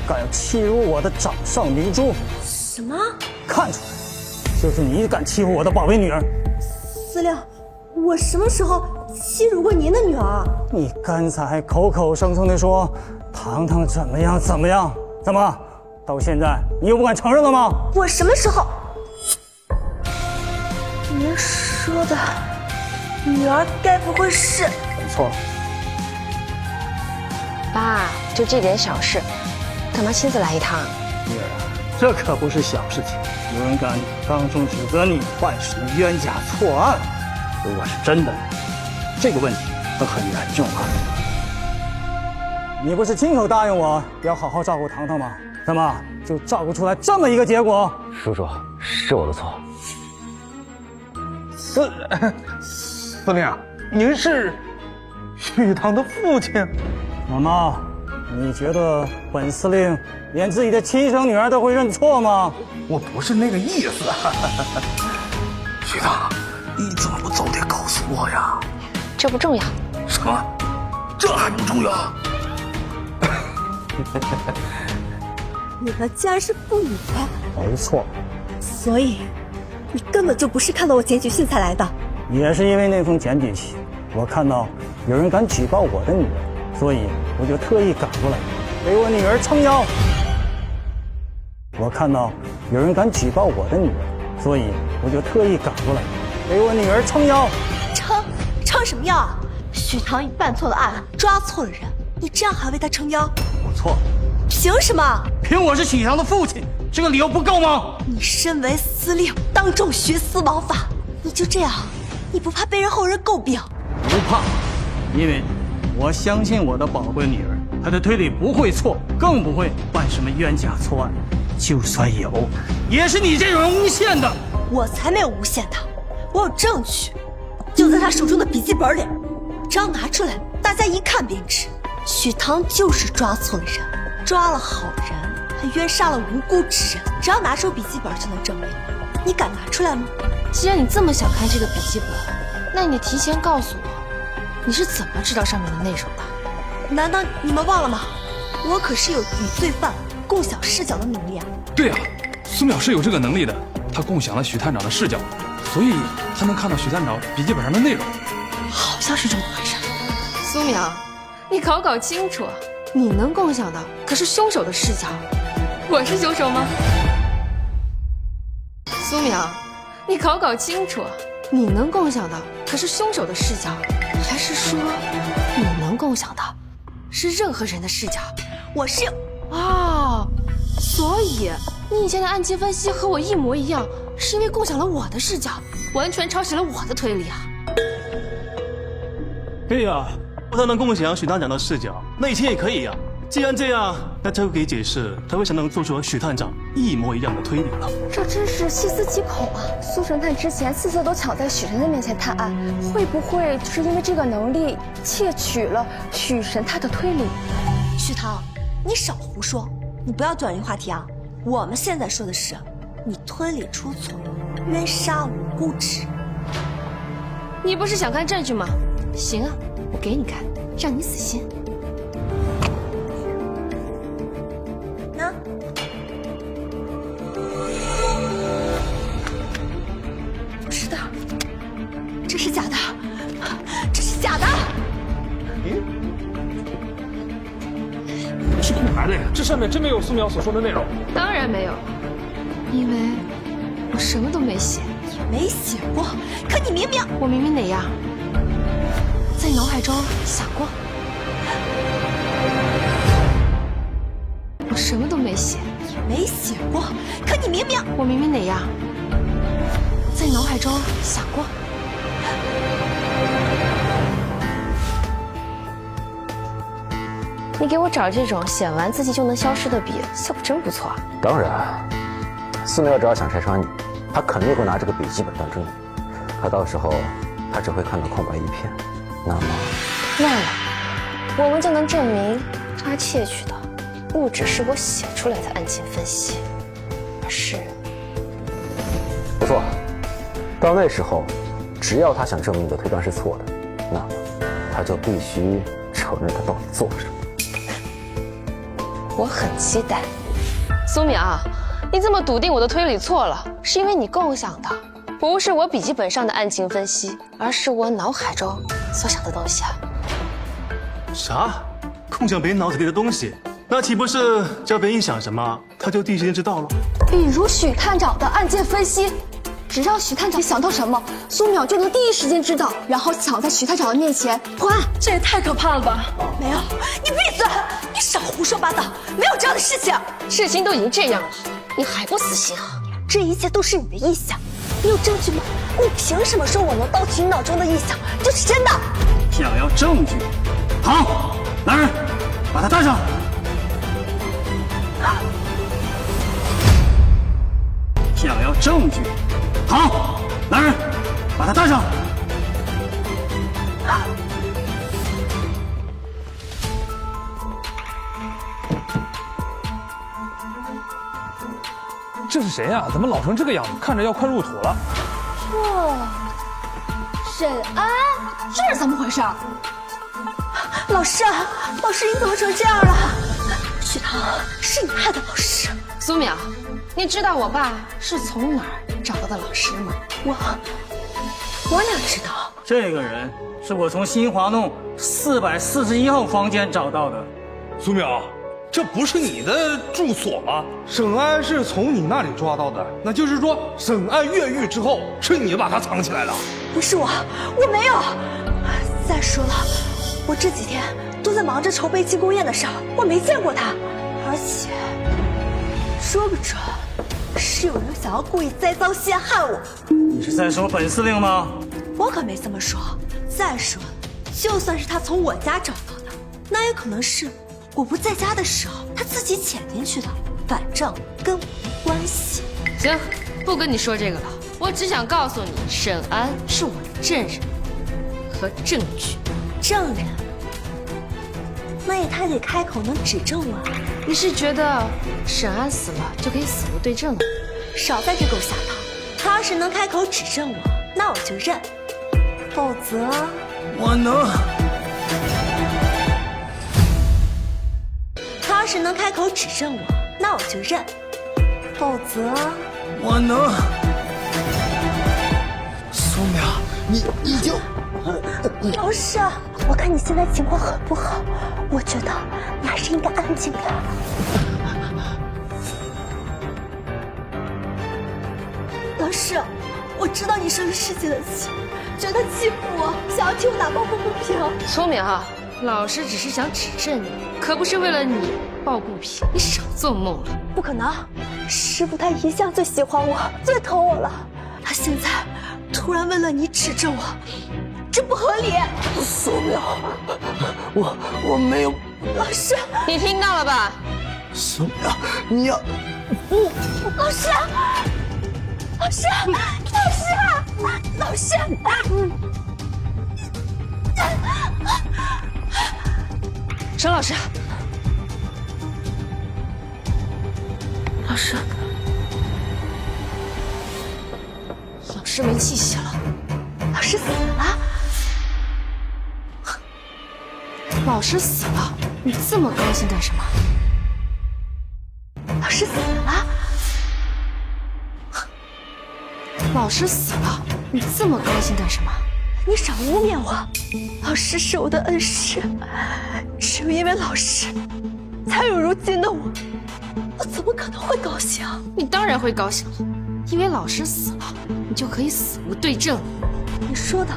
[SPEAKER 13] 敢欺辱我的掌上明珠。
[SPEAKER 3] 什么？
[SPEAKER 13] 看出来，就是你敢欺负我的宝贝女儿。
[SPEAKER 3] 司令，我什么时候欺辱过您的女儿？
[SPEAKER 13] 你刚才口口声声地说糖糖怎么样怎么样，怎么到现在你又不敢承认了吗？
[SPEAKER 3] 我什么时候？您说的女儿该不会是……
[SPEAKER 13] 没错。
[SPEAKER 5] 爸，就这点小事，干嘛亲自来一趟？
[SPEAKER 13] 女儿，这可不是小事情，有人敢当众指责你犯什么冤假错案，如果是真的，这个问题会很严重啊。你不是亲口答应我要好好照顾糖糖吗？怎么就照顾出来这么一个结果？
[SPEAKER 20] 叔叔，是我的错。
[SPEAKER 9] 司令，您是许唐的父亲？
[SPEAKER 13] 妈妈，你觉得本司令连自己的亲生女儿都会认错吗？
[SPEAKER 9] 我不是那个意思。许唐，你怎么不早点告诉我呀？
[SPEAKER 5] 这不重要。
[SPEAKER 9] 什么？这还不重要？
[SPEAKER 3] 你们竟然是父女吧？
[SPEAKER 13] 没错。
[SPEAKER 3] 所以，你根本就不是看到我检举信才来的。
[SPEAKER 13] 也是因为那封检举信，我看到有人敢举报我的女儿，所以我就特意赶过来，给我女儿撑腰。我看到有人敢举报我的女儿，所以我就特意赶过来，给我女儿撑腰。
[SPEAKER 3] 撑什么腰啊？许唐你办错了案，抓错了人，你这样还为他撑腰？
[SPEAKER 13] 我错了。
[SPEAKER 3] 凭什么？
[SPEAKER 13] 凭我是许唐的父亲，这个理由不够吗？
[SPEAKER 3] 你身为司令，当众徇私枉法，你就这样，你不怕被人后人诟病？
[SPEAKER 13] 不怕，因为我相信我的宝贝女儿，她的推理不会错，更不会办什么冤假错案。就算有，也是你这种人诬陷的。
[SPEAKER 3] 我才没有诬陷她，我有证据，就在她手中的笔记本里，只要拿出来，大家一看便知，许唐就是抓错了人，抓了好人，还冤杀了无辜之人。只要拿出笔记本就能证明，你敢拿出来吗？
[SPEAKER 2] 既然你这么想看这个笔记本，那你提前告诉我，你是怎么知道上面的内容的？
[SPEAKER 3] 难道你们忘了吗？我可是有与罪犯共享视角的能力啊！
[SPEAKER 6] 对啊，苏淼是有这个能力的，他共享了许探长的视角，所以他能看到许探长笔记本上的内容。
[SPEAKER 2] 好像是这么回事。苏淼，你搞清楚，你能共享的可是凶手的视角，我是凶手吗？苏淼，你搞清楚，你能共享的可是凶手的视角，还是说你能共享的是任何人的视角？
[SPEAKER 3] 我是
[SPEAKER 2] 哦，所以你以前的案件分析和我一模一样，是因为共享了我的视角，完全抄袭了我的推理啊！
[SPEAKER 8] 对呀，他能共享许探长的视角，那以前也可以呀。既然这样，那就可以解释他为什么能做出和许探长一模一样的推理了。
[SPEAKER 11] 这真是细思极恐啊！苏神探之前次次都抢在许神探面前探案，会不会就是因为这个能力窃取了许神探的推理？
[SPEAKER 3] 许唐，你少胡说，你不要转移话题啊！我们现在说的是，你推理出错，冤杀无辜之人。
[SPEAKER 2] 你不是想看证据吗？行啊，我给你看，让你死心。
[SPEAKER 3] 那不是的，这是假的，这是假的。
[SPEAKER 6] 是空白的呀，这上面真没有苏淼所说的内容。
[SPEAKER 2] 当然没有，因为我什么都没写。
[SPEAKER 3] 也没写过，可你明明……
[SPEAKER 2] 我明明哪样？在脑海中想过。我什么都没写。
[SPEAKER 3] 也没写过，可你明明……
[SPEAKER 2] 我明明哪样？在脑海中想过。你给我找这种写完字迹就能消失的笔，效果真不错啊。
[SPEAKER 20] 当然，苏淼只要想拆穿你，他肯定会拿这个笔记本当证据。可到时候，他只会看到空白一片。那么，
[SPEAKER 2] 忘了，我们就能证明他窃取的不只是我写出来的案情分析，而是……
[SPEAKER 20] 不错。到那时候，只要他想证明你的推断是错的，那么他就必须承认他到底做了什么。
[SPEAKER 2] 我很期待。苏淼，你这么笃定我的推理错了，是因为你构想的不是我笔记本上的案情分析，而是我脑海中所想的东西啊。
[SPEAKER 8] 啥？共享别人脑子里的东西，那岂不是只要别人想什么，他就第一时间知道了？
[SPEAKER 11] 比如许探长的案件分析，只要许探长想到什么，苏淼就能第一时间知道，然后抢在许探长的面前破案。这也太可怕了吧！
[SPEAKER 3] 没有，你闭嘴！你少胡说八道，没有这样的事情。
[SPEAKER 2] 事情都已经这样了，你还不死心啊？
[SPEAKER 3] 这一切都是你的臆想，你有证据吗？你凭什么说我能盗取你脑中的臆想就是真的？
[SPEAKER 13] 想要证据？好，来人，把他带上。想要证据？好，来人，把他带上。
[SPEAKER 6] 这是谁呀？怎么老成这个样子？看着要快入土了。
[SPEAKER 11] 哇，沈安，这是怎么回事？
[SPEAKER 3] 老师，老师你怎么成这样了？许唐，是你害的老师。
[SPEAKER 2] 苏淼，你知道我爸是从哪儿找到的老师吗？
[SPEAKER 3] 我哪知道？
[SPEAKER 13] 这个人是我从新华弄441号房间找到的。
[SPEAKER 7] 苏淼，这不是你的住所吗？沈安是从你那里抓到的，那就是说沈安越狱之后，是你把他藏起来了？
[SPEAKER 3] 不是我没有。再说了，我这几天都在忙着筹备庆功宴的事儿，我没见过他。而且，说不准是有人想要故意栽赃陷害我。
[SPEAKER 13] 你是在说本司令吗？
[SPEAKER 3] 我可没这么说。再说，就算是他从我家找到的，那也可能是我不在家的时候他自己潜进去的，反正跟我没关系。
[SPEAKER 2] 行，不跟你说这个了，我只想告诉你，沈安是我的证人和证据。
[SPEAKER 3] 证人？那也太得开口能指证我啊！
[SPEAKER 2] 你是觉得沈安死了就可以死无对证了？
[SPEAKER 3] 少在这给我下套！他要是能开口指证我，那我就认；否则，
[SPEAKER 13] 我能。
[SPEAKER 3] 他要是能开口指证我，那我就认；否则，
[SPEAKER 13] 我能。
[SPEAKER 14] 苏淼，你就……
[SPEAKER 3] 老师，我看你现在情况很不好，我觉得你还是应该安静点。老师，我知道你生了世界的气，觉得欺负我，想要替我打抱不平。
[SPEAKER 2] 苏淼，老师只是想指证你，可不是为了你抱不平。你少做梦了！
[SPEAKER 3] 不可能，师傅他一向最喜欢我，最疼我了，他现在突然为了你指证我，这不合理。
[SPEAKER 14] 苏淼，我没有。
[SPEAKER 3] 老师，
[SPEAKER 2] 你听到了吧？
[SPEAKER 14] 苏淼，你要
[SPEAKER 3] 不？老师，老师，老师，
[SPEAKER 2] 沈老师，老师，老师没气息了。
[SPEAKER 3] 老师。师死了？
[SPEAKER 2] 老师死了，你这么高兴干什么？
[SPEAKER 3] 老师死了？
[SPEAKER 2] 老师死了，你这么高兴干什么？
[SPEAKER 3] 你少污蔑我！老师是我的恩师，只有因为老师，才有如今的我。我怎么可能会高兴？
[SPEAKER 2] 你当然会高兴了，因为老师死了，你就可以死无对证。
[SPEAKER 3] 你说的，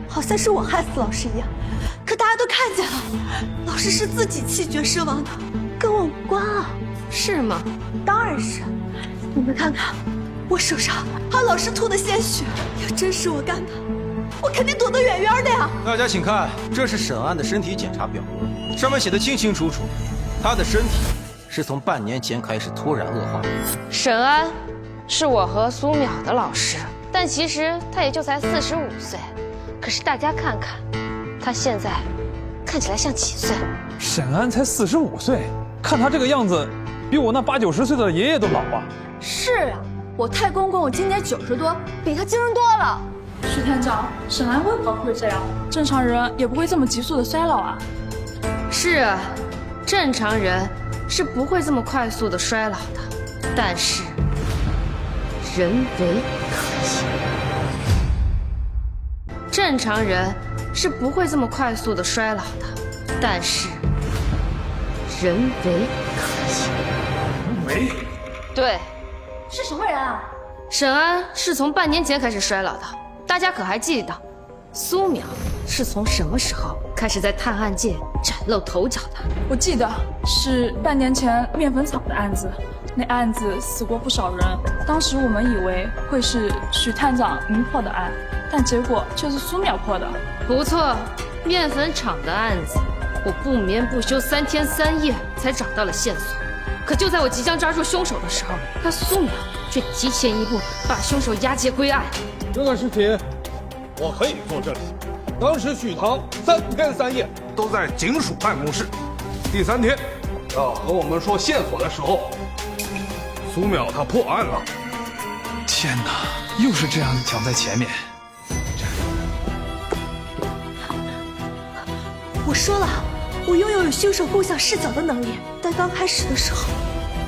[SPEAKER 3] 好像是我害死老师一样，可大家都看见了，老师是自己气绝身亡的，跟我无关啊。
[SPEAKER 2] 是吗？
[SPEAKER 3] 当然是。你们看看，我手上还有老师吐的鲜血，要真是我干的，我肯定躲得远远的呀。
[SPEAKER 16] 大家请看，这是沈安的身体检查表，上面写的清清楚楚，他的身体是从半年前开始突然恶化。
[SPEAKER 5] 沈安是我和苏淼的老师，但其实他也就才45岁。可是大家看看，他现在看起来像几岁？
[SPEAKER 6] 沈安才45岁，看他这个样子，比我那80、90岁的爷爷都老啊。
[SPEAKER 11] 是啊，我太公公今年90多，比他精神多了。
[SPEAKER 22] 徐探长，沈安为何会这样？正常人也不会这么急速的衰老啊。
[SPEAKER 2] 是啊，正常人是不会这么快速的衰老的，但是人为可以。正常人是不会这么快速的衰老的，但是人为可以。
[SPEAKER 6] 为？
[SPEAKER 2] 对。
[SPEAKER 11] 是什么人啊？
[SPEAKER 2] 沈安是从半年前开始衰老的，大家可还记得？苏淼是从什么时候开始在探案界崭露头角的？
[SPEAKER 22] 我记得是半年前面粉厂的案子，那案子死过不少人，当时我们以为会是许探长您破的案，但结果却是苏淼破的。
[SPEAKER 2] 不错，面粉厂的案子，我不眠不休3天3夜才找到了线索。可就在我即将抓住凶手的时候，那苏淼却提前一步把凶手押解归案。
[SPEAKER 9] 这个事情我可以作证。当时许棠3天3夜都在警署办公室，第3天要和我们说线索的时候，苏淼她破案了。
[SPEAKER 6] 天哪，又是这样抢在前面。
[SPEAKER 3] 我说了，我拥有凶手共享视角的能力，但刚开始的时候，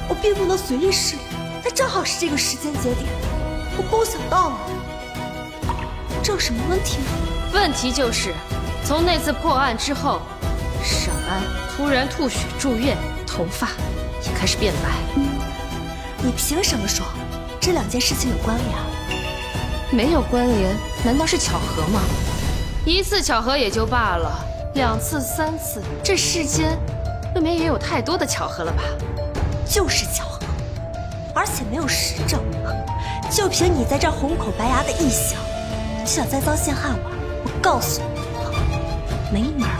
[SPEAKER 3] 我并不能随意施力。但正好是这个时间节点，我共享到了。这有什么问题吗？
[SPEAKER 2] 问题就是，从那次破案之后，沈安突然吐血住院，头发也开始变白。
[SPEAKER 3] 你凭什么说这2件事情有关联啊？
[SPEAKER 2] 没有关联，难道是巧合吗？1次巧合也就罢了，2次、3次，这世间未免也有太多的巧合了吧？
[SPEAKER 3] 就是巧合，而且没有实证。就凭你在这儿红口白牙的臆想，就想栽赃陷害我告诉你，没门儿。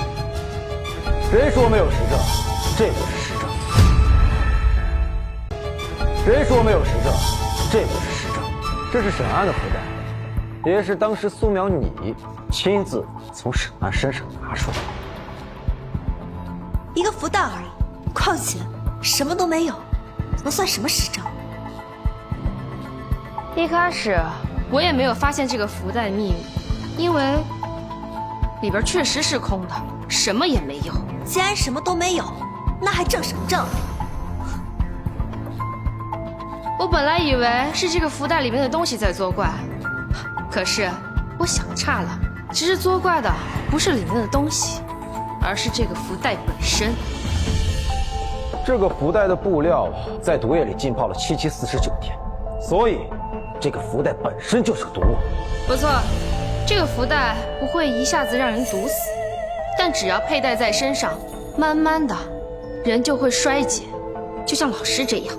[SPEAKER 23] 谁说没有实证？这就是实证。谁说没有实证？这就是实证。这是沈安的福袋，也是当时苏淼你亲自从沈安身上拿出来的。
[SPEAKER 3] 一个福袋而已，况且什么都没有，能算什么实证？
[SPEAKER 2] 一开始我也没有发现这个福袋秘密，因为里边确实是空的，什么也没有。
[SPEAKER 3] 既然什么都没有，那还证什么证？
[SPEAKER 2] 我本来以为是这个福袋里面的东西在作怪，可是我想差了，其实作怪的不是里面的东西，而是这个福袋本身。
[SPEAKER 23] 这个福袋的布料在毒液里浸泡了77、49天，所以这个福袋本身就是毒物。
[SPEAKER 2] 不错，这个福袋不会一下子让人毒死，但只要佩戴在身上，慢慢的，人就会衰减，就像老师这样。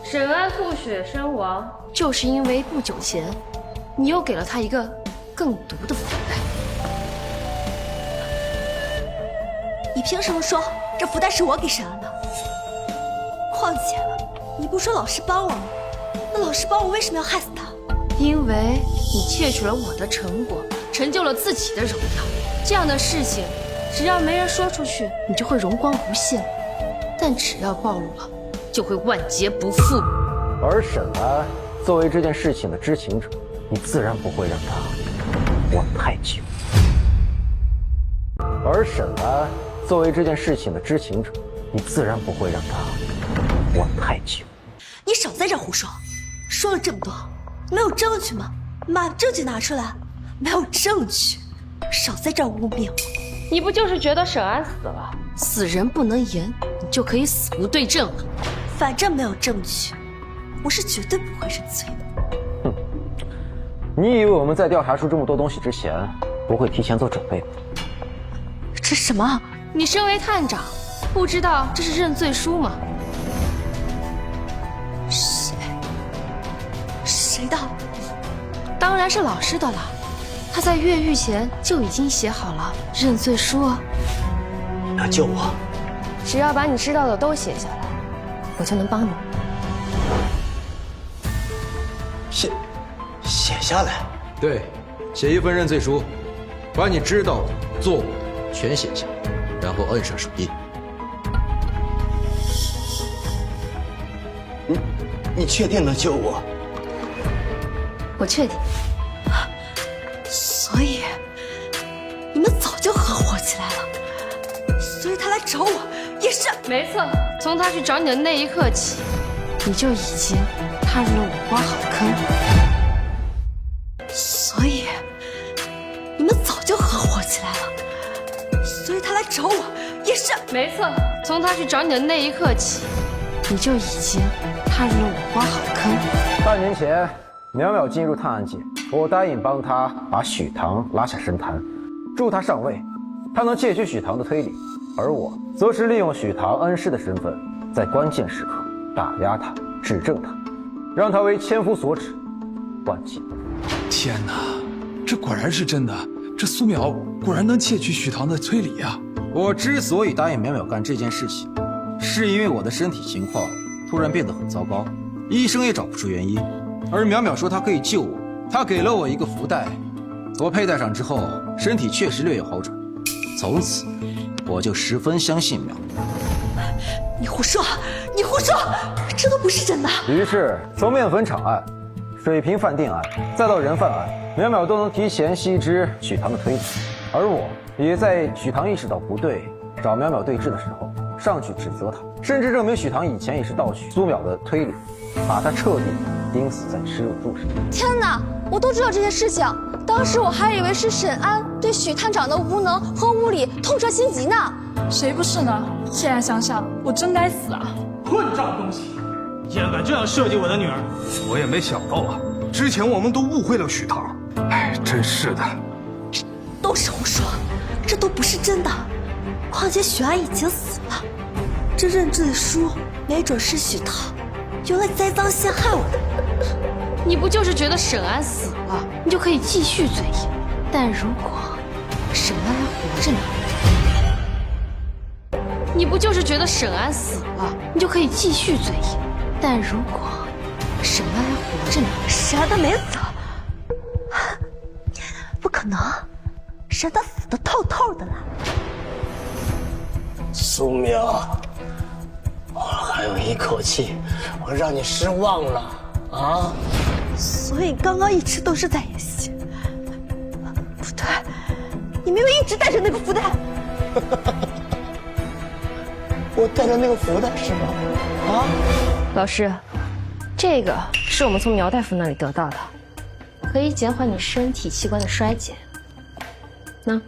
[SPEAKER 2] 沈安吐血身亡，就是因为不久前，你又给了他一个更毒的福袋。
[SPEAKER 3] 你凭什么说这福袋是我给沈安的？况且，你不说老师帮我吗？那老师帮我为什么要害死他？
[SPEAKER 2] 因为你窃取了我的成果，成就了自己的荣耀，这样的事情只要没人说出去，你就会容光不现；但只要暴露了，就会万劫不复。
[SPEAKER 23] 而沈安作为这件事情的知情者，你自然不会让他活太久。而沈安作为这件事情的知情者，你自然不会让他活太久。
[SPEAKER 3] 你少在这胡说！说了这么多，没有证据吗？把证据拿出来！没有证据，少在这污蔑我！
[SPEAKER 2] 你不就是觉得沈安死了，死人不能言，你就可以死无对证了？
[SPEAKER 3] 反正没有证据，我是绝对不会认罪的。
[SPEAKER 23] 哼，你以为我们在调查出这么多东西之前，不会提前做准备吗？
[SPEAKER 3] 这什么？
[SPEAKER 2] 你身为探长，不知道这是认罪书吗？
[SPEAKER 3] 谁的？
[SPEAKER 2] 当然是老师的了。他在越狱前就已经写好了认罪书。
[SPEAKER 14] 要救我，
[SPEAKER 5] 只要把你知道的都写下来，我就能帮你。
[SPEAKER 14] 写下来？
[SPEAKER 16] 对，写一份认罪书，把你知道的、做过的全写下，然后摁上手印。
[SPEAKER 14] 你确定能救我？
[SPEAKER 2] 我确定。
[SPEAKER 3] 所以你们早就合伙起来了，所以他来找我也是。
[SPEAKER 2] 没错，从他去找你的那一刻起，你就已经踏入了我挖好的坑。
[SPEAKER 3] 所以你们早就合伙起来了，所以他来找我也是。
[SPEAKER 2] 没错，从他去找你的那一刻起，你就已经踏入了我挖好的坑。
[SPEAKER 23] 半年前，淼淼进入探案界，我答应帮她把许唐拉下神坛，助她上位，她能窃取许唐的推理，而我则是利用许唐恩师的身份，在关键时刻打压他，指证他，让他为千夫所指，万劫不复。
[SPEAKER 6] 天哪，这果然是真的！这苏淼果然能窃取许唐的推理啊！
[SPEAKER 16] 我之所以答应淼淼干这件事情，是因为我的身体情况突然变得很糟糕，医生也找不出原因。而淼淼说她可以救我，她给了我一个福袋，我佩戴上之后，身体确实略有好转。从此，我就十分相信淼淼。
[SPEAKER 3] 你胡说！你胡说！这都不是真的。
[SPEAKER 23] 于是，从面粉厂案、水平饭店案，再到人贩案，淼淼都能提前悉知许唐的推理，而我也在许唐意识到不对，找淼淼对峙的时候，上去指责他，甚至证明许唐以前也是盗取苏淼的推理，把他彻底钉死在耻辱柱上。
[SPEAKER 11] 天哪，我都知道这些事情，当时我还以为是沈安对许探长的无能和无理痛彻心疾呢。
[SPEAKER 22] 谁不是呢？现在想想，我真该死啊！
[SPEAKER 7] 混账东西，
[SPEAKER 8] 竟然敢这样设计我的女儿！
[SPEAKER 7] 我也没想到啊，之前我们都误会了许唐。哎，真是的，
[SPEAKER 3] 都是胡说，这都不是真的。况且许安已经死了，这认罪书没准是许唐用来栽赃陷害我的。
[SPEAKER 2] 你不就是觉得沈安死了，你就可以继续嘴硬？但如果沈安还活着呢？你不就是觉得沈安死了，你就可以继续嘴硬？但如果沈安还活着呢？
[SPEAKER 3] 沈安他没死，不可能，沈安他死得透透的了。
[SPEAKER 14] 苏淼，我还有一口气，我让你失望了啊！
[SPEAKER 3] 所以刚刚一直都是在演戏。不对，你明明一直带着那个福袋。
[SPEAKER 14] 我带着那个福袋是吗？啊？
[SPEAKER 2] 老师，这个是我们从苗大夫那里得到的，可以减缓你身体器官的衰减。那。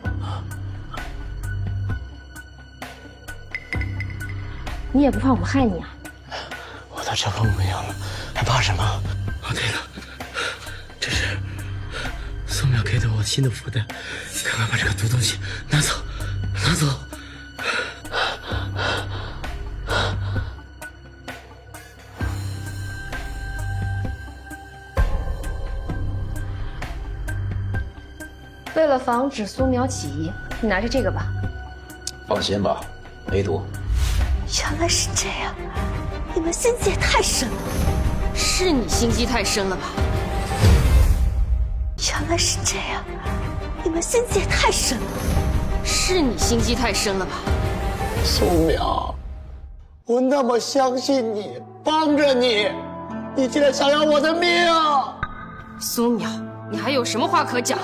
[SPEAKER 2] 你也不怕我们害你啊？
[SPEAKER 14] 我都这副模样了，还怕什么？哦，对了，这是苏淼给的我新的福袋，赶快把这个毒东西拿走，拿走。
[SPEAKER 2] 为了防止苏淼起疑，你拿着这个吧。
[SPEAKER 20] 放心吧，没毒。
[SPEAKER 3] 原来是这样，你们心机也太深了。
[SPEAKER 2] 是你心机太深了吧？
[SPEAKER 3] 原来是这样，你们心机也太深了。
[SPEAKER 2] 是你心机太深了吧？
[SPEAKER 14] 苏淼，我那么相信你，帮着你，你竟然想要我的命！
[SPEAKER 2] 苏淼，你还有什么话可讲？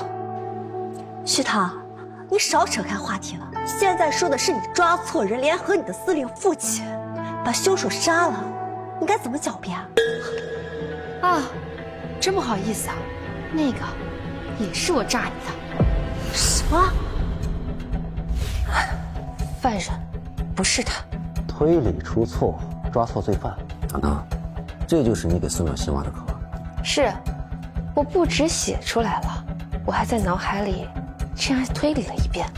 [SPEAKER 3] 徐涛，你少扯开话题了。现在说的是你抓错人，联合你的司令父亲，把凶手杀了，你该怎么狡辩啊？
[SPEAKER 2] 啊，真不好意思啊，那个也是我炸你的。
[SPEAKER 3] 什么？
[SPEAKER 2] 犯人不是他。
[SPEAKER 23] 推理出错，抓错罪犯。糖糖，这就是你给苏淼新挖的坑。
[SPEAKER 2] 是，我不止写出来了，我还在脑海里这样推理了一遍。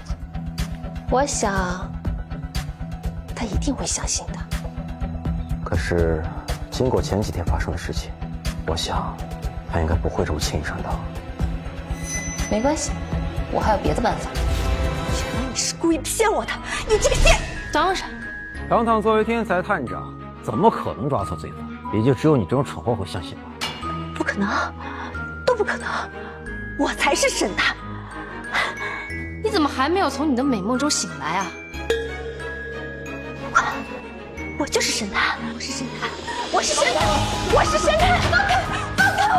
[SPEAKER 2] 我想，他一定会相信的。
[SPEAKER 23] 可是，经过前几天发生的事情，我想，他应该不会这么轻易上当。
[SPEAKER 2] 没关系，我还有别的办法。
[SPEAKER 3] 原来你是故意骗我的，你这个贱！
[SPEAKER 2] 当然。
[SPEAKER 23] 糖糖作为天才探长，怎么可能抓错罪犯？也就只有你这种蠢货会相信吧。
[SPEAKER 3] 不可能，都不可能，我才是神探。
[SPEAKER 2] 你怎么还没有从你的美梦中醒来啊？
[SPEAKER 3] 我就是神探，我是神探，我是神探，我是神探！放开，放开我！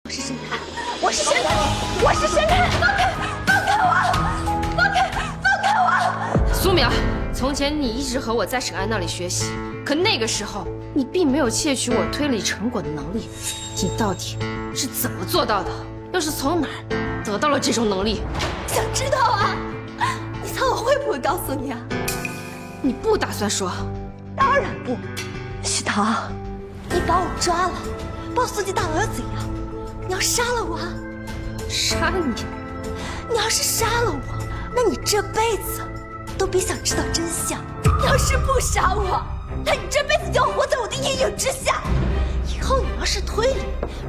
[SPEAKER 3] 我是神探，我是神探，我是神探！放开，放开我！放开，放开我！
[SPEAKER 2] 苏淼，从前你一直和我在沈安那里学习，可那个时候你并没有窃取我推理成果的能力，你到底是怎么做到的？又是从哪儿得到了这种能力？
[SPEAKER 3] 想知道啊？你猜我会不会告诉你啊？
[SPEAKER 2] 你不打算说？
[SPEAKER 3] 当然不。徐涛，你把我抓了，把我送进大牢又怎样？你要杀了我啊？
[SPEAKER 2] 杀你？
[SPEAKER 3] 你要是杀了我，那你这辈子都别想知道真相。你要是不杀我，那你这辈子就要活在我的阴影之下。以后你要是推理，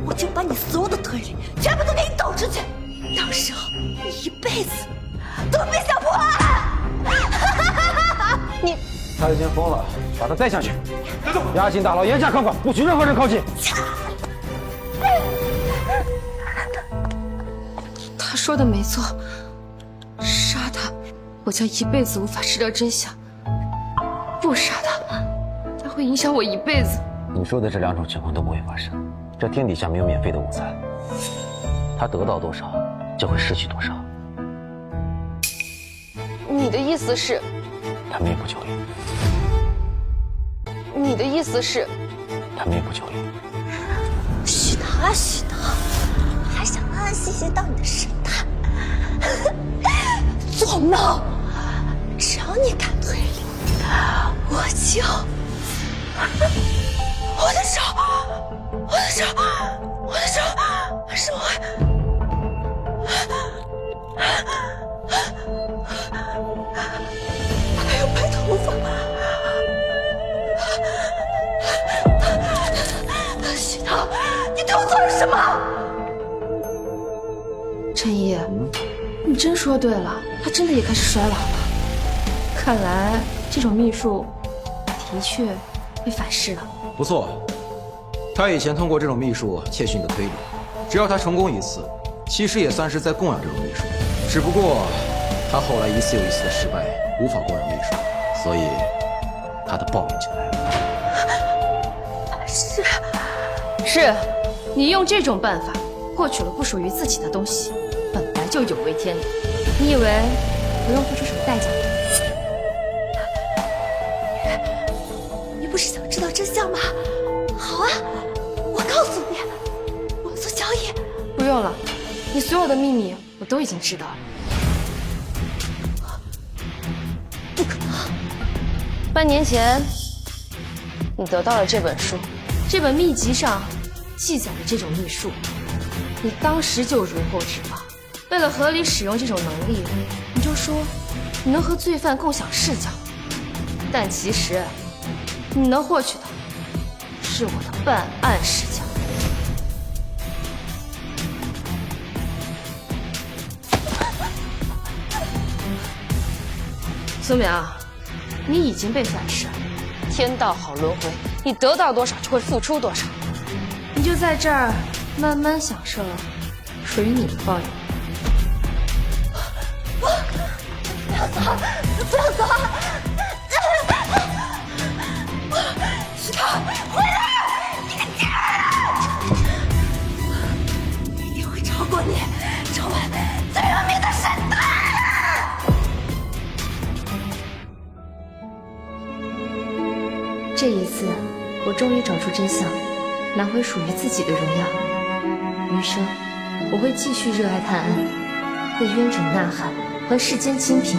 [SPEAKER 3] 我就把你所有的推理全部都给你抖出去，到时候你一辈子都别想破案。你
[SPEAKER 23] 他已经疯了，把他带下去，押进大牢，严加看管，不许任何人靠近。
[SPEAKER 2] 他说的没错，杀他，我将一辈子无法知道真相；不杀他，他会影响我一辈子。
[SPEAKER 23] 你说的这两种情况都不会发生，这天底下没有免费的午餐。他得到多少，就会失去多少。
[SPEAKER 2] 你的意思是？
[SPEAKER 23] 他命不久矣。
[SPEAKER 2] 你的意思是？
[SPEAKER 23] 他命不久矣。
[SPEAKER 3] 徐涛啊，徐涛，还想安安心心当你的神探？做梦！只要你敢推理，我就……我的手，我的手，我的手，为什么会？还有白头发。徐涛，你对我做了什么？
[SPEAKER 2] 陈毅，你真说对了，他真的也开始衰老了。看来这种秘术的确会反噬了。
[SPEAKER 16] 不错，他以前通过这种秘术窃取你的推理，只要他成功一次，其实也算是在供养这种秘术。只不过他后来一次又一次的失败，无法供养秘术，所以他的报应就来了。
[SPEAKER 2] 是，你用这种办法获取了不属于自己的东西，本来就有违天理。你以为不用付出什么代价吗？
[SPEAKER 3] 你不是想知道真相吗？好啊，我告诉你，我做交易。
[SPEAKER 2] 不用了，你所有的秘密我都已经知道了。
[SPEAKER 3] 不可能！
[SPEAKER 2] 半年前，你得到了这本书，这本秘籍上记载了这种秘术，你当时就如获至宝。为了合理使用这种能力，你就说你能和罪犯共享视角，但其实你能获取的是我的办案视角。苏淼，你已经被反噬了，天道好轮回，你得到多少就会付出多少，你就在这儿慢慢享受属于你的报应。
[SPEAKER 3] 要走，不要走！许棠，回来！你个贱人！一定会超过你，成为最有名的神探。
[SPEAKER 2] 这一次，我终于找出真相，拿回属于自己的荣耀。余生，我会继续热爱探案，为冤种呐喊，还世间清贫。